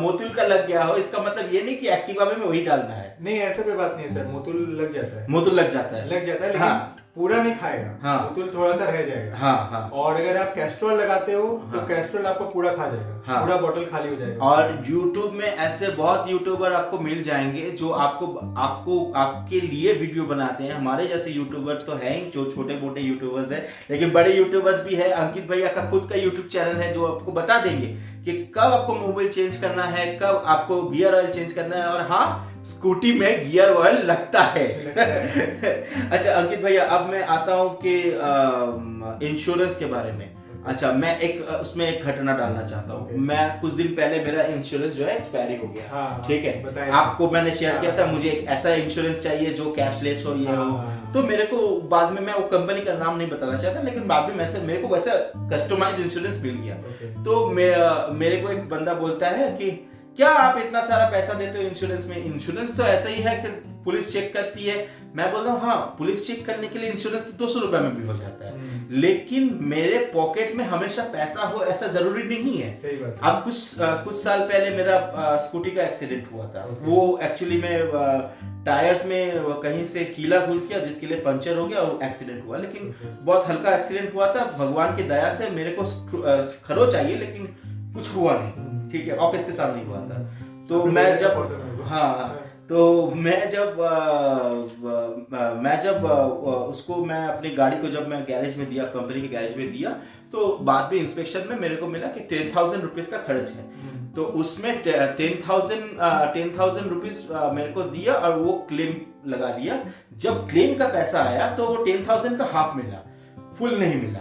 मोतुल का लग गया हो, इसका मतलब ये नहीं कि एक्टिवा में वही डालना है। नहीं, ऐसा कोई बात नहीं है सर, मोतुल लग जाता है। मोतुल लग जाता है लेकिन हाँ, पूरा नहीं खाएगा। हाँ, मोतुल थोड़ा सा रह जाएगा। हाँ, हाँ। और अगर आप कैस्ट्रोल लगाते हो तो कैस्ट्रोल आपको पूरा खा जाएगा। हाँ, पूरा बोतल खाली हो जाएगा। और YouTube में ऐसे बहुत यूट्यूबर आपको मिल जाएंगे जो आपके लिए वीडियो बनाते हैं। हमारे जैसे यूट्यूबर तो हैं जो छोटे मोटे यूट्यूबर्स हैं, लेकिन बड़े यूट्यूबर्स भी है। अंकित भैया का खुद का यूट्यूब चैनल है जो आपको बता देंगे कि कब आपको मोबाइल चेंज करना है, कब आपको गियर ऑयल चेंज करना है। और हाँ, स्कूटी में गियर ऑयल लगता है। अच्छा अंकित भैया, अब मैं आता हूँ कि इंश्योरेंस के बारे में। अच्छा, मैं उसमें एक घटना डालना चाहता हूँ। मैं कुछ दिन पहले मेरा इंश्योरेंस जो है एक्सपायरी हो गया। हाँ, ठीक है, आपको मैंने शेयर किया था मुझे एक ऐसा इंश्योरेंस चाहिए जो कैशलेस हो, ये हो। तो मेरे को बाद में, मैं वो कंपनी का नाम नहीं बताना चाहता, लेकिन बाद में मेरे को वैसा कस्टमाइज्ड इंश्योरेंस मिल गया। तो मेरे को एक बंदा बोलता है कि क्या आप इतना सारा पैसा देते हो इंश्योरेंस में? इंश्योरेंस तो ऐसा ही है कि पुलिस चेक करती है। मैं बोलता हूँ हाँ, पुलिस चेक करने के लिए इंश्योरेंस तो 200 रुपए में भी हो जाता है, लेकिन मेरे पॉकेट में हमेशा पैसा हो ऐसा जरूरी नहीं है। अब कुछ साल पहले मेरा स्कूटी का एक्सीडेंट हुआ था। वो एक्चुअली में टायर्स में कहीं से कीला घुस गया, जिसके लिए पंचर हो गया और एक्सीडेंट हुआ। लेकिन बहुत हल्का एक्सीडेंट हुआ था, भगवान की दया से मेरे को खरोच आई, लेकिन कुछ हुआ नहीं। ठीक है, ऑफिस के सामने हुआ था। तो मैं जब उसको मैं अपनी गाड़ी को जब मैं गैरेज में दिया, कंपनी के गैरेज में दिया, तो बाद में इंस्पेक्शन में मेरे को मिला कि 10,000 रुपीज का खर्च है। तो उसमें 10,000 रुपीज मेरे को दिया और वो क्लेम लगा दिया। जब क्लेम का पैसा आया तो वो 10,000 का हाफ मिला, फुल नहीं मिला।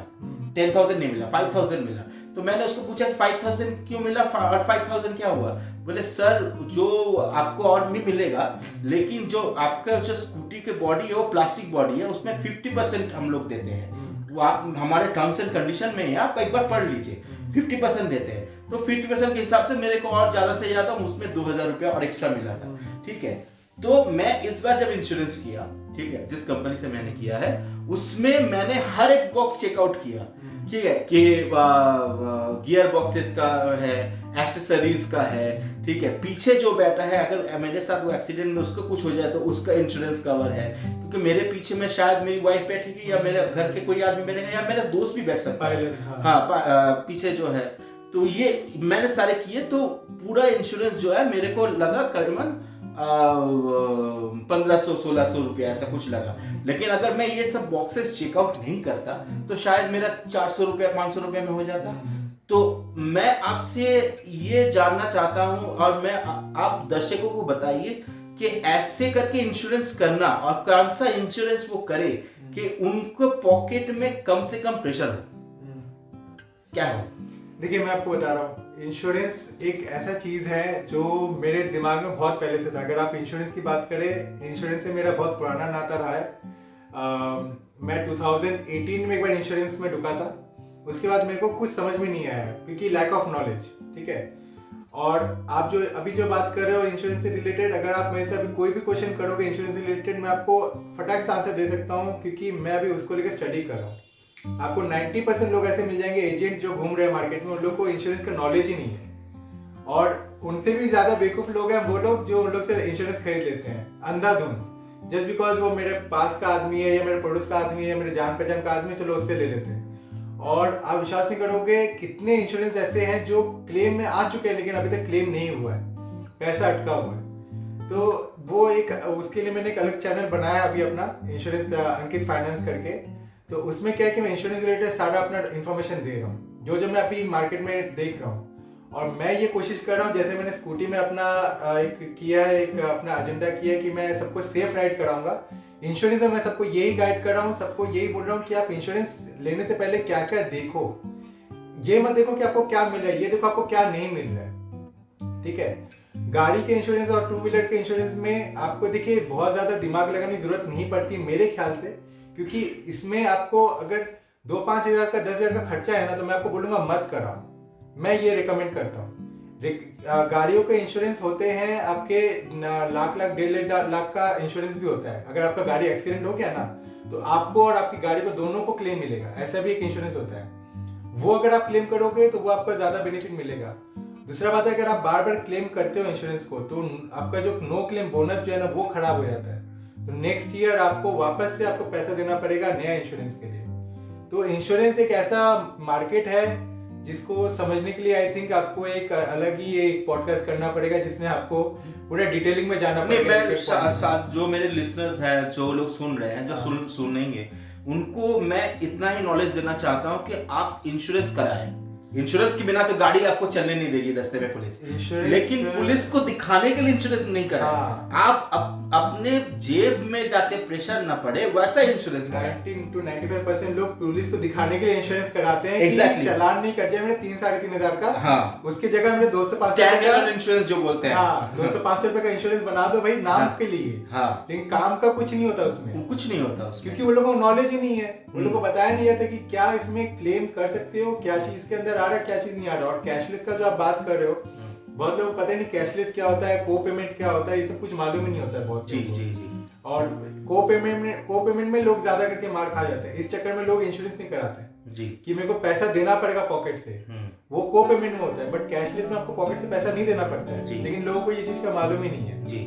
10,000 नहीं मिला, 5,000 मिला। तो मैंने उसको पूछा कि 5,000 क्यों मिला और 5,000 क्या हुआ? बोले सर, जो आपको और नहीं मिलेगा, लेकिन जो आपका जो स्कूटी की बॉडी है वो प्लास्टिक बॉडी है, उसमें 50% हम लोग देते हैं। वो आप हमारे टर्म्स एंड कंडीशन में है, आप एक बार पढ़ लीजिए, 50% देते हैं। तो 50% के हिसाब से मेरे को और ज्यादा से ज्यादा उसमें 2,000 रुपया और एक्स्ट्रा मिला था। ठीक है, तो मैं इस बार जब इंश्योरेंस किया, ठीक है, जिस कंपनी से मैंने किया है, उसमें मैंने हर एक बॉक्स चेकआउट किया। ठीक है, कि गियर बॉक्सेस का है, एक्सेसरीज का है, ठीक है, पीछे जो बैठा है अगर मेरे साथ वो एक्सीडेंट में उसको कुछ हो जाए तो उसका इंश्योरेंस कवर है, क्योंकि मेरे पीछे में शायद मेरी वाइफ बैठेगी या मेरे घर के कोई आदमी बैठेगा या मेरा दोस्त भी बैठ सकता है। हाँ, पीछे जो है। तो ये मैंने सारे किए, तो पूरा इंश्योरेंस जो है मेरे को लगा करीबन 1,500-1,600 रुपया ऐसा कुछ लगा। लेकिन अगर मैं ये सब बॉक्सेस चेकआउट नहीं करता तो शायद मेरा 400 रुपया 500 रुपया में हो जाता। तो मैं आपसे ये जानना चाहता हूं, और मैं आप दर्शकों को बताइए कि ऐसे करके इंश्योरेंस करना और कौन सा इंश्योरेंस वो करे कि उनको पॉकेट में कम से कम प्रेशर हो, क्या हो? देखिए, मैं आपको बता रहा हूँ, इंश्योरेंस एक ऐसा चीज है जो मेरे दिमाग में बहुत पहले से था। अगर आप इंश्योरेंस की बात करें, इंश्योरेंस से मेरा बहुत पुराना नाता रहा है। मैं 2018 में एक बार इंश्योरेंस में ढुका था। उसके बाद मेरे को कुछ समझ में नहीं आया, क्योंकि लैक ऑफ नॉलेज। ठीक है, और आप जो अभी जो बात कर रहे हो इंश्योरेंस से रिलेटेड, अगर आप मेरे से अभी कोई भी क्वेश्चन करोगे इंश्योरेंस से रिलेटेड, मैं आपको फटाक से आंसर दे सकता हूँ, क्योंकि मैं अभी उसको लेकर स्टडी कर रहा हूँ। आपको 90% लोग ऐसे मिल जाएंगे एजेंट जो घूम रहे हैं मार्केट में, उन लोग को इंश्योरेंस का नॉलेज ही नहीं है। और उनसे भी ज्यादा बेवकूफ लोग हैं वो लोग जो उन लोग से इंश्योरेंस खरीद लेते हैं अंधाधुंध, जस्ट बिकॉज वो मेरे पास का आदमी है या मेरे पड़ोस का आदमी है, मेरे जान पहचान का आदमी, चलो उससे ले लेते हैं। और आप विश्वास नहीं करोगे कितने इंश्योरेंस ऐसे हैं जो क्लेम में आ चुके हैं लेकिन अभी तक क्लेम नहीं हुआ है, पैसा अटका हुआ है। तो वो एक उसके लिए मैंने एक अलग चैनल बनाया अभी अपना, इंश्योरेंस अंकित फाइनेंस करके। तो उसमें क्या है कि मैं इंश्योरेंस रिलेटेड सारा अपना इन्फॉर्मेशन दे रहा हूँ जो मैं अभी मार्केट में देख रहा हूँ। और मैं ये कोशिश कर रहा हूँ, जैसे मैंने स्कूटी में अपना एक किया है, एक अपना एजेंडा किया है कि मैं सबको सेफ राइड कराऊंगा। इंश्योरेंस में मैं सबको यही गाइड कर रहा हूँ, सबको यही बोल रहा हूँ कि आप इंश्योरेंस लेने से पहले क्या क्या देखो। ये मत देखो कि आपको क्या मिल रहा है, ये देखो आपको क्या नहीं मिल रहा है। ठीक है, गाड़ी के इंश्योरेंस और टू व्हीलर के इंश्योरेंस में आपको देखिए बहुत ज्यादा दिमाग लगाने की जरूरत नहीं पड़ती मेरे ख्याल से, क्योंकि इसमें आपको अगर 2-5 हज़ार का 10 हज़ार का खर्चा है ना, तो मैं आपको बोलूंगा मत कराओ। मैं ये रिकमेंड करता हूँ। गाड़ियों के इंश्योरेंस होते हैं आपके लाख 1.5 लाख का इंश्योरेंस भी होता है। अगर आपका गाड़ी एक्सीडेंट हो गया ना, तो आपको और आपकी गाड़ी को दोनों को क्लेम मिलेगा, ऐसा भी एक इंश्योरेंस होता है। वो अगर आप क्लेम करोगे तो वो आपको ज्यादा बेनिफिट मिलेगा। दूसरा बात है, अगर आप बार बार क्लेम करते हो इंश्योरेंस को, तो आपका जो नो क्लेम बोनस जो है ना, वो खराब हो जाता है। तो नेक्स्ट ईयर आपको वापस से आपको पैसा देना पड़ेगा नया इंश्योरेंस के लिए। तो इंश्योरेंस एक ऐसा मार्केट है जिसको समझने के लिए आई थिंक आपको एक अलग ही एक पॉडकास्ट करना पड़ेगा, जिसमें आपको पूरा डिटेलिंग में जाना पड़ेगा। मैं साथ जो मेरे लिसनर्स हैं, जो लोग सुन रहे हैं, जो सुनेंगे, उनको मैं इतना ही नॉलेज देना चाहता हूँ कि आप इंश्योरेंस कराएं। इंश्योरेंस के बिना तो गाड़ी आपको चलने नहीं देगी रास्ते में पुलिस, लेकिन पुलिस को दिखाने के लिए इंश्योरेंस नहीं करा। आप अपने जेब में जाते प्रेशर ना पड़े वैसा इंश्योरेंस कराएं। 90 to 95% लोग पुलिस को दिखाने के लिए इंश्योरेंस कराते हैं। Exactly. कि चालान नहीं कट जाए मेरे 3-3.5 हज़ार का। हाँ। उसकी जगह मेरे 200-500 इंश्योरेंस जो बोलते हैं, 200-500 रुपए का इंश्योरेंस बना दो भाई नाम के लिए। लेकिन काम का कुछ नहीं होता उसमें, कुछ नहीं होता उसमें, क्योंकि वो लोगों को नॉलेज ही नहीं है। वो लोगों को बताया नहीं जाता कि क्या इसमें क्लेम कर सकते हो, क्या चीज के अंदर आ रहा है, क्या चीज नहीं आ रहा। और कैशलेस का जो आप बात कर रहे हो, बहुत लोगों को पता ही नहीं कैशलेस क्या होता है, को पेमेंट क्या होता है, ये सब कुछ मालूम ही नहीं होता है बहुत। जी। और को पेमेंट में लोग ज्यादा करके मार खा जाते हैं। इस चक्कर में लोग इंश्योरेंस नहीं कराते जी, कि मेरे को पैसा देना पड़ेगा पॉकेट से। वो को पेमेंट में होता है, बट कैशलेस में आपको पॉकेट से पैसा नहीं देना पड़ता है। लेकिन लोगों को ये चीज का मालूम ही नहीं है जी।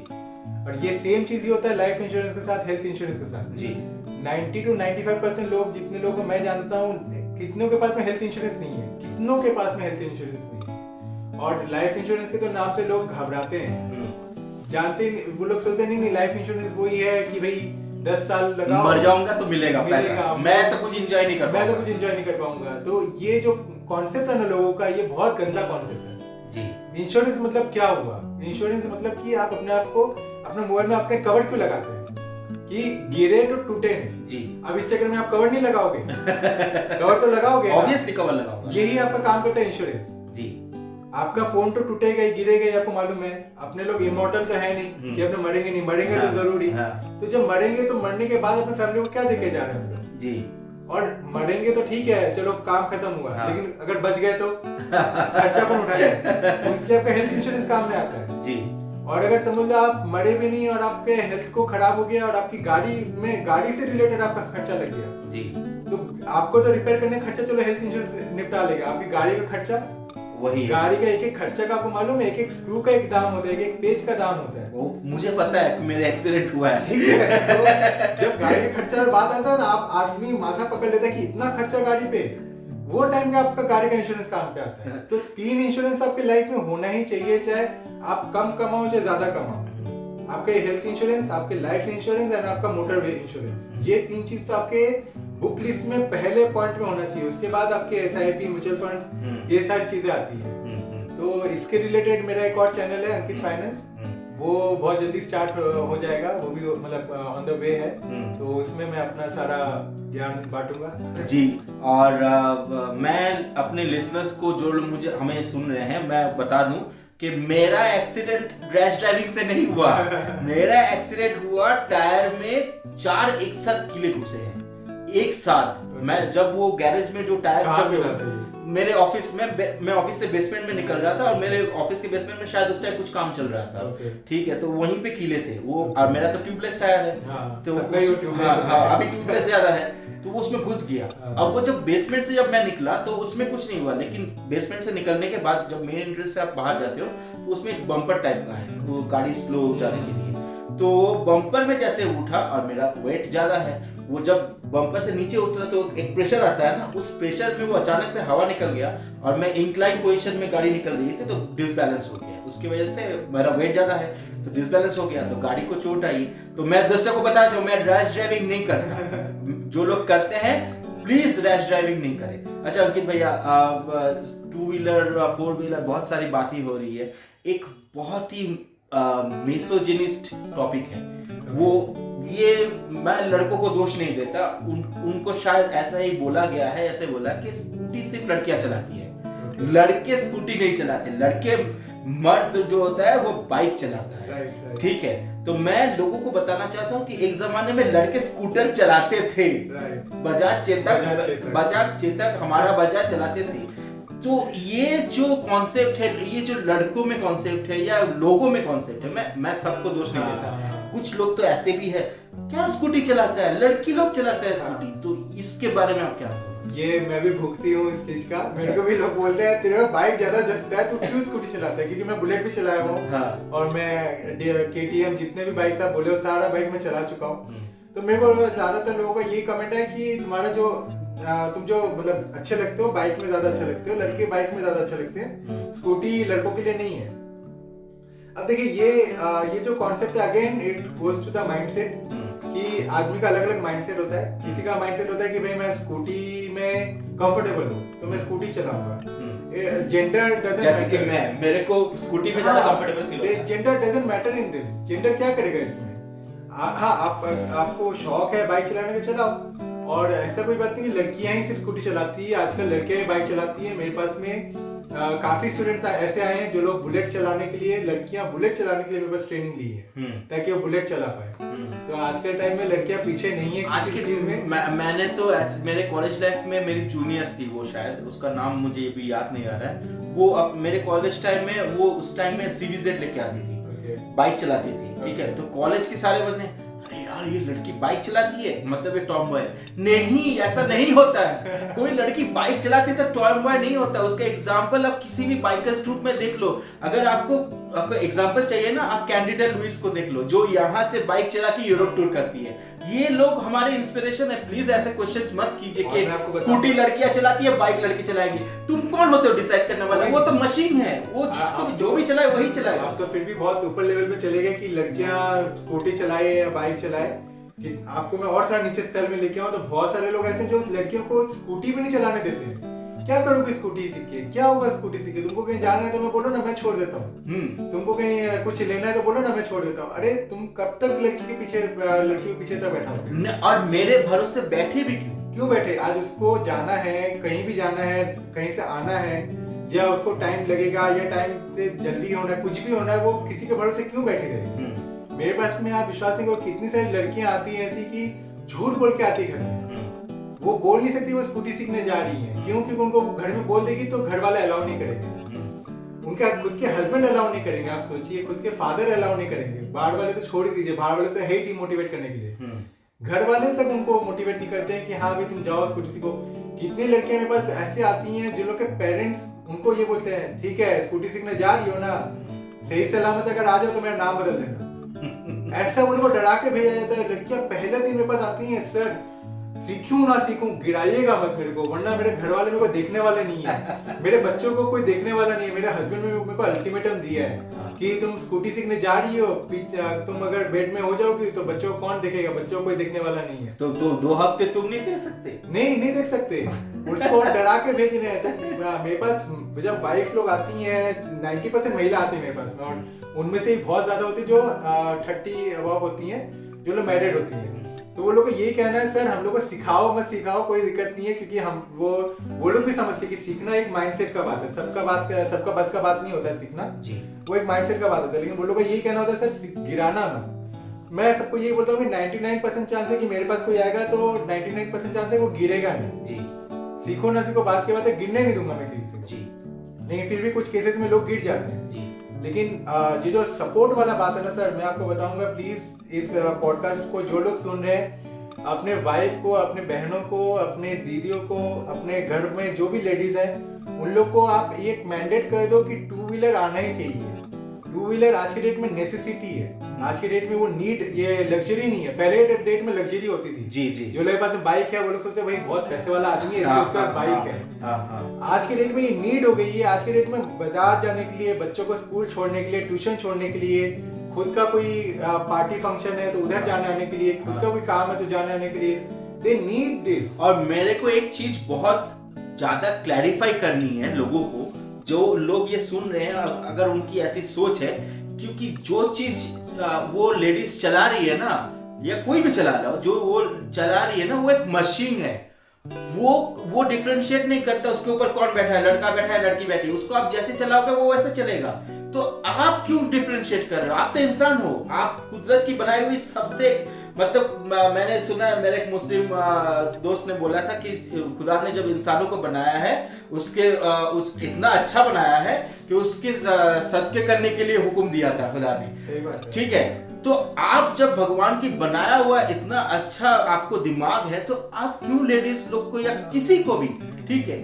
और ये सेम चीज ही होता है लाइफ इंश्योरेंस के साथ, हेल्थ इंश्योरेंस के साथ जी। 90 to 95% लोग, जितने लोगों को मैं जानता हूँ, कितनों के पास में हेल्थ इंश्योरेंस नहीं है, कितनों के पास में हेल्थ इंश्योरेंस नहीं है। और लाइफ इंश्योरेंस के तो नाम से लोग घबराते हैं, जानते वो लोग सोचते नहीं लाइफ इंश्योरेंस वही है कि भाई 10 साल लगाओ, मर जाऊंगा तो मिलेगा पैसा, मैं तो कुछ एंजॉय नहीं कर पाऊंगा। तो ये जो कॉन्सेप्ट है ना लोगों का, ये बहुत गंदा कॉन्सेप्ट है जी। इंश्योरेंस मतलब क्या हुआ? इंश्योरेंस मतलब कि आप अपने आप को अपने मोबाइल में अपने कवर क्यों लगाते हैं कि गिरे तो टूटे नहीं जी। अब इस चक्कर में आप कवर नहीं लगाओगे कवर तो लगाओगे, ऑब्वियसली कवर लगाओगे। यही आपका काम करता है इंश्योरेंस जी। आपका फोन तो टूटेगा ही, गिरेगा ही, आपको मालूम है। अपने लोग इमॉर्टल तो है नहीं कि अपने मरेंगे तो जरूरी। तो जब मरेंगे तो मरने के बाद अपने फैमिली को क्या देके जा रहे हैं हम लोग जी। और मरेंगे तो ठीक है, चलो काम खत्म हुआ, लेकिन अगर बच गए तो खर्चा कौन उठाएगा? इसलिए आपका हेल्थ इंश्योरेंस काम में आता है जी। और अगर समझ लो आप मरे भी नहीं और आपके हेल्थ को खराब हो गया और आपकी गाड़ी से रिलेटेड आपका खर्चा लग गया जी, तो आपको तो रिपेयर करने का खर्चा चलो हेल्थ इंश्योरेंस निपटा लेगा। आपकी गाड़ी का खर्चा वही, गाड़ी का एक खर्चा का आपको मालूम है, एक स्क्रू का एक दाम होता है, एक पेज का दाम होता है। वो मुझे पता है, मेरे एक्सीडेंट हुआ है ठीक है। तो जब गाड़ी के खर्चा में बात आता है ना, आप आदमी माथा पकड़ लेता है कि इतना खर्चा गाड़ी पे, वो टाइम पे आपका गाड़ी का इंश्योरेंस काम पे आता है। तो 3 इंश्योरेंस आपके लाइफ में होना ही चाहिए, चाहे आप कम कमाओ चाहे ज्यादा कमाओ। आपके हेल्थ इंश्योरेंस, आपके लाइफ इंश्योरेंस एंड आपका मोटर वे इंश्योरेंस, ये 3 चीज तो आपके बुक लिस्ट में पहले पॉइंट में होना चाहिए। उसके बाद आपके SIP, म्यूचुअल फंड्स, ये सारी चीजें आती है। तो इसके रिलेटेड मेरा एक और चैनल है अंकित फाइनेंस, वो बहुत जल्दी स्टार्ट हो जाएगा, वो भी मतलब ऑन द वे है। तो उसमें मैं अपना सारा ज्ञान बांटूंगा जी। और मैं अपने लिसनर्स को, जो लोग मुझे हमें सुन रहे हैं, मैं बता दूं कि मेरा एक्सीडेंट रैश ड्राइविंग से नहीं हुआ मेरा एक्सीडेंट हुआ टायर में 4 एक साथ कीले घुसे हैं एक साथ। मैं जब वो गैरेज में जो टायर, मेरे ऑफिस में, मैं ऑफिस से बेसमेंट में निकल रहा था और मेरे ऑफिस के बेसमेंट में शायद उस टाइम कुछ काम चल रहा था ठीक है, तो वहीं पे कीले थे वो। और मेरा तो ट्यूबलेस टायर है तो अभी ट्यूबलेस ज्यादा है, तो वो उसमें घुस गया। अब वो जब बेसमेंट से जब मैं निकला तो उसमें कुछ नहीं हुआ, लेकिन बेसमेंट से निकलने के बाद जब मेन एंट्रेंस से आप बाहर जाते हो तो उसमें एक बम्पर टाइप का है, वो गाड़ी स्लो जाने के लिए। तो बम्पर में जैसे उठा और मेरा वेट ज्यादा है, वो जब बम्पर से नीचे उतरा तो एक प्रेशर आता है ना, उस प्रेशर में वो अचानक से हवा निकल गया और मैं इंक्लाइन पोजीशन में गाड़ी निकल रही थी तो डिसबैलेंस हो गया। उसकी वजह से मेरा वेट ज्यादा है तो डिसबैलेंस हो गया, तो गाड़ी को चोट आई। तो मैं दर्शकों को बता चाहूँ, मैं रैश ड्राइविंग नहीं करता। जो लोग करते हैं प्लीज रैश ड्राइविंग नहीं करें। अच्छा अंकित भैया, 2 व्हीलर 4 व्हीलर बहुत सारी बातें हो रही है, एक बहुत ही मिसोजिनिस्ट टॉपिक है वो। ये मैं लड़कों को दोष नहीं देता, उनको शायद ऐसा ही बोला गया है, ऐसे बोला कि स्कूटी सिर्फ लड़कियां चलाती है, लड़के स्कूटी नहीं चलाते, लड़के मर्द जो होता है वो बाइक चलाता है। ठीक है, तो मैं लोगों को बताना चाहता हूँ कि एक जमाने में लड़के स्कूटर चलाते थे, बजाज चेतक हमारा बजाज चलाते थे। तो ये जो कॉन्सेप्ट है, ये जो लड़कों में कॉन्सेप्ट है या लोगों में कॉन्सेप्ट है, मैं सबको दोष नहीं देता। कुछ लोग तो ऐसे भी है, क्या स्कूटी चलाता है, लड़की लोग चलाते हैं स्कूटी, तो इसके बारे में आप क्या बोलोगे? ये मैं भी भुगती हूँ इस चीज का। मेरे को भी लोग बोलते हैं तेरे में बाइक ज्यादा जचता है, तू क्यों स्कूटी चलाता है? क्योंकि मैं बुलेट भी चलाया हूँ। हाँ। और मैं KTM जितने भी बाइक आप बोले वो सारा बाइक में चला चुका हूँ। तो मेरे को ज्यादातर लोगों का यही कमेंट है कि तुम्हारा जो तुम जो मतलब अच्छे लगते हो बाइक में ज्यादा अच्छे लगते हो, लड़के बाइक में ज्यादा अच्छे लगते हैं, स्कूटी लड़कों के लिए नहीं है। अब देखिए ये जो कॉन्सेप्ट है, again it goes to the mindset कि आदमी का अलग अलग माइंडसेट होता है। किसी का माइंडसेट होता है कि भाई मैं स्कूटी में कंफर्टेबल हूँ तो मैं स्कूटी चलाऊंगा। जेंडर डजंट मैटर, मेरे को स्कूटी में ज्यादा कंफर्टेबल फील होता है। Gender doesn't matter in this. Gender क्या करेगा इसमें? हाँ, आपको शौक है बाइक चलाने का, चलाओ। और ऐसा कोई बात नहीं कि लड़कियां ही सिर्फ स्कूटी चलाती है, आजकल लड़कियां ही बाइक चलाती है। मेरे पास में काफी स्टूडेंट्स ऐसे आए हैं जो लोग बुलेट चलाने के लिए, लड़कियां बुलेट चलाने के लिए मेरे पास ट्रेनिंग ली है ताकि वो बुलेट चला पाए। तो आज के टाइम में लड़कियां पीछे नहीं है आज के चीज में। मैंने तो मेरे कॉलेज लाइफ में मेरी जूनियर थी, वो शायद उसका नाम मुझे भी याद नहीं आ रहा है, वो अब मेरे कॉलेज टाइम में, वो उस टाइम में CVZ लेके आती थी, बाइक चलाती थी। ठीक है, तो कॉलेज के सारे बंदे, अरे यार ये लड़की बाइक चलाती है मतलब ये टॉम बॉय। नहीं, ऐसा नहीं होता है। कोई लड़की बाइक चलाती है तो टॉम बॉय नहीं होता। उसका एग्जांपल आप किसी भी बाइकर्स ग्रुप में देख लो। अगर आपको एग्जांपल चाहिए ना, आप कैंडिडा लुइस को देख लो, जो यहाँ से बाइक चला के यूरोप टूर करती है। ये लोग हमारे इंस्पिरेशन है। प्लीज ऐसे क्वेश्चंस मत कीजिए कि स्कूटी लड़कियां चलाती है बाइक लड़के चलाएंगे। तुम कौन होते हो डिसाइड करने वाला? वो तो मशीन है, वो जिसको जो भी चलाए वही चलाएगा। आप तो फिर भी बहुत ऊपर लेवल पे चले गए कि लड़कियां स्कूटी चलाए या बाइक चलाए। कि आपको मैं और थोड़ा नीचे स्तर में लेके आऊं तो बहुत सारे लोग ऐसे जो लड़कियों को स्कूटी भी नहीं चलाने देते। क्या करोगे स्कूटी सीख के? क्या होगा स्कूटी सीख के? तुमको कहीं जाना है तो मैं बोलो ना मैं छोड़ देता हूँ। तुमको कहीं कुछ लेना है तो बोलो ना मैं छोड़ देता हूँ। अरे तुम कब तक लड़की के पीछे तक बैठा हो? और मेरे भरोसे बैठे भी क्यों बैठे? आज उसको जाना है, कहीं भी जाना है, कहीं से आना है, या उसको टाइम लगेगा या टाइम से जल्दी होना है, कुछ भी होना है, वो किसी के भरोसे क्यों बैठी रहेगी? मेरे पास में आप विश्वास नहीं करो, कितनी सारी लड़कियां आती हैं ऐसी कि झूठ बोल के आती है घर में। वो बोल नहीं सकती वो स्कूटी सीखने जा रही है, क्यों? क्योंकि उनको घर में बोल देगी तो घर वाले अलाउ नहीं करेंगे, उनके खुद के हस्बैंड अलाउ नहीं करेंगे। आप सोचिए, खुद के फादर अलाउ नहीं करेंगे। बाहर वाले तो छोड़ ही दीजिए, बाहर वाले तो है ही डिमोटिवेट करने के लिए। घर वाले तक उनको मोटिवेट नहीं करते हैं कि हाँ भाई तुम जाओ स्कूटी सीखो। कितनी लड़कियां मेरे पास ऐसे आती हैं जिन लोग के पेरेंट्स उनको ये बोलते हैं, ठीक है स्कूटी सीखने जा रही हो ना, सही सलामत अगर आ जाओ तो मेरा नाम बदल देना। ऐसा उनको डरा के भेजा जाता है। लड़कियां पहले दिन मेरे पास आती हैं, सर सीखूं ना सीखूं, गिराइएगा मत मेरे को, वरना मेरे घर वाले मेरे को देखने वाले नहीं है, मेरे बच्चों को कोई देखने वाला नहीं है। मेरे हस्बैंड ने मेरे को अल्टीमेटम दिया है कि तुम स्कूटी सीखने जा रही हो, तुम अगर बेड में हो जाओगी तो बच्चों को कौन देखेगा? बच्चों को कोई देखने वाला नहीं है। तो 2 हफ्ते तुम नहीं देख सकते? नहीं देख सकते। उसको डरा के भेजने हैं। तो मेरे पास जब वाइफ लोग आती हैं, 90% महिला आती है मेरे पास में, और उनमें से ही बहुत ज्यादा होती है जो 30 अबव होती हैं, जो लोग मैरिड होती है। तो वो लोग को यही कहना है, सर हम लोग को सिखाओ मत सिखाओ, कोई दिक्कत नहीं है, क्योंकि हम वो लोग भी समझते कि सीखना एक माइंडसेट का बात है। सबका बस का बात नहीं होता है सीखना जी। वो एक माइंडसेट का बात होता है। लेकिन वो लोग को यही कहना होता है, सर गिराना मत। मैं सबको यही बोलता हूँ कि 99% चांस है कि मेरे पास कोई आएगा तो 99% चांस है वो गिरेगा नहीं जी। सीखो ना सीखो बात की बात है, गिरने नहीं दूंगा मैं किसी को जी। लेकिन फिर भी कुछ केसेस में लोग गिर जाते हैं जी। लेकिन ये जो सपोर्ट वाला बात है ना सर, मैं आपको बताऊंगा, प्लीज इस पॉडकास्ट को जो लोग सुन रहे हैं, अपने वाइफ को, अपने बहनों को, अपने दीदियों को, अपने घर में जो भी लेडीज हैं, उन लोग को आप एक मैंडेट कर दो कि 2 व्हीलर आना ही चाहिए। टू व्हीलर आज के डेट में नेसेसिटी है। आज के डेट में वो नीड, ये लग्जरी नहीं है। पहले डेट में लग्जरी होती थी। जी जी। जो लोगों के पास बाइक है वो लोग सोचते भाई बहुत पैसे वाला आदमी है, इसके पास बाइक है। आज के डेट में ये नीड हो गई है। आज के डेट में बाजार जाने के लिए, बच्चों को स्कूल छोड़ने के लिए, ट्यूशन छोड़ने के लिए, खुद का कोई पार्टी फंक्शन है तो उधर जाने आने के लिए, खुद का कोई काम है तो जाने आने के लिए, दे नीड दिस। और मेरे को एक चीज बहुत ज्यादा क्लैरिफाई करनी है लोगों को, जो लोग ये सुन रहे हैं, अगर उनकी ऐसी सोच है, क्योंकि जो चीज वो लेडीज चला रही है ना, या कोई भी चला रहा हो, जो वो चला रही है ना, वो एक मशीन है। वो डिफरेंशिएट नहीं करता उसके ऊपर कौन बैठा है, लड़का बैठा है, लड़की बैठी है, उसको आप जैसे चलाओगे वो वैसे चलेगा। तो आप क्यों डिफरेंशिएट कर रहे हो? आप तो इंसान हो, आप कुदरत की बनाई हुई सबसे, मतलब मैंने सुना है, मेरे एक मुस्लिम दोस्त ने बोला था कि खुदा ने जब इंसानों को बनाया है उसके इतना अच्छा बनाया है कि उसके सदके करने के लिए हुक्म दिया था खुदा ने। ठीक है, तो आप जब भगवान की बनाया हुआ इतना अच्छा आपको दिमाग है, तो आप क्यों लेडीज लोग को या किसी को भी, ठीक है,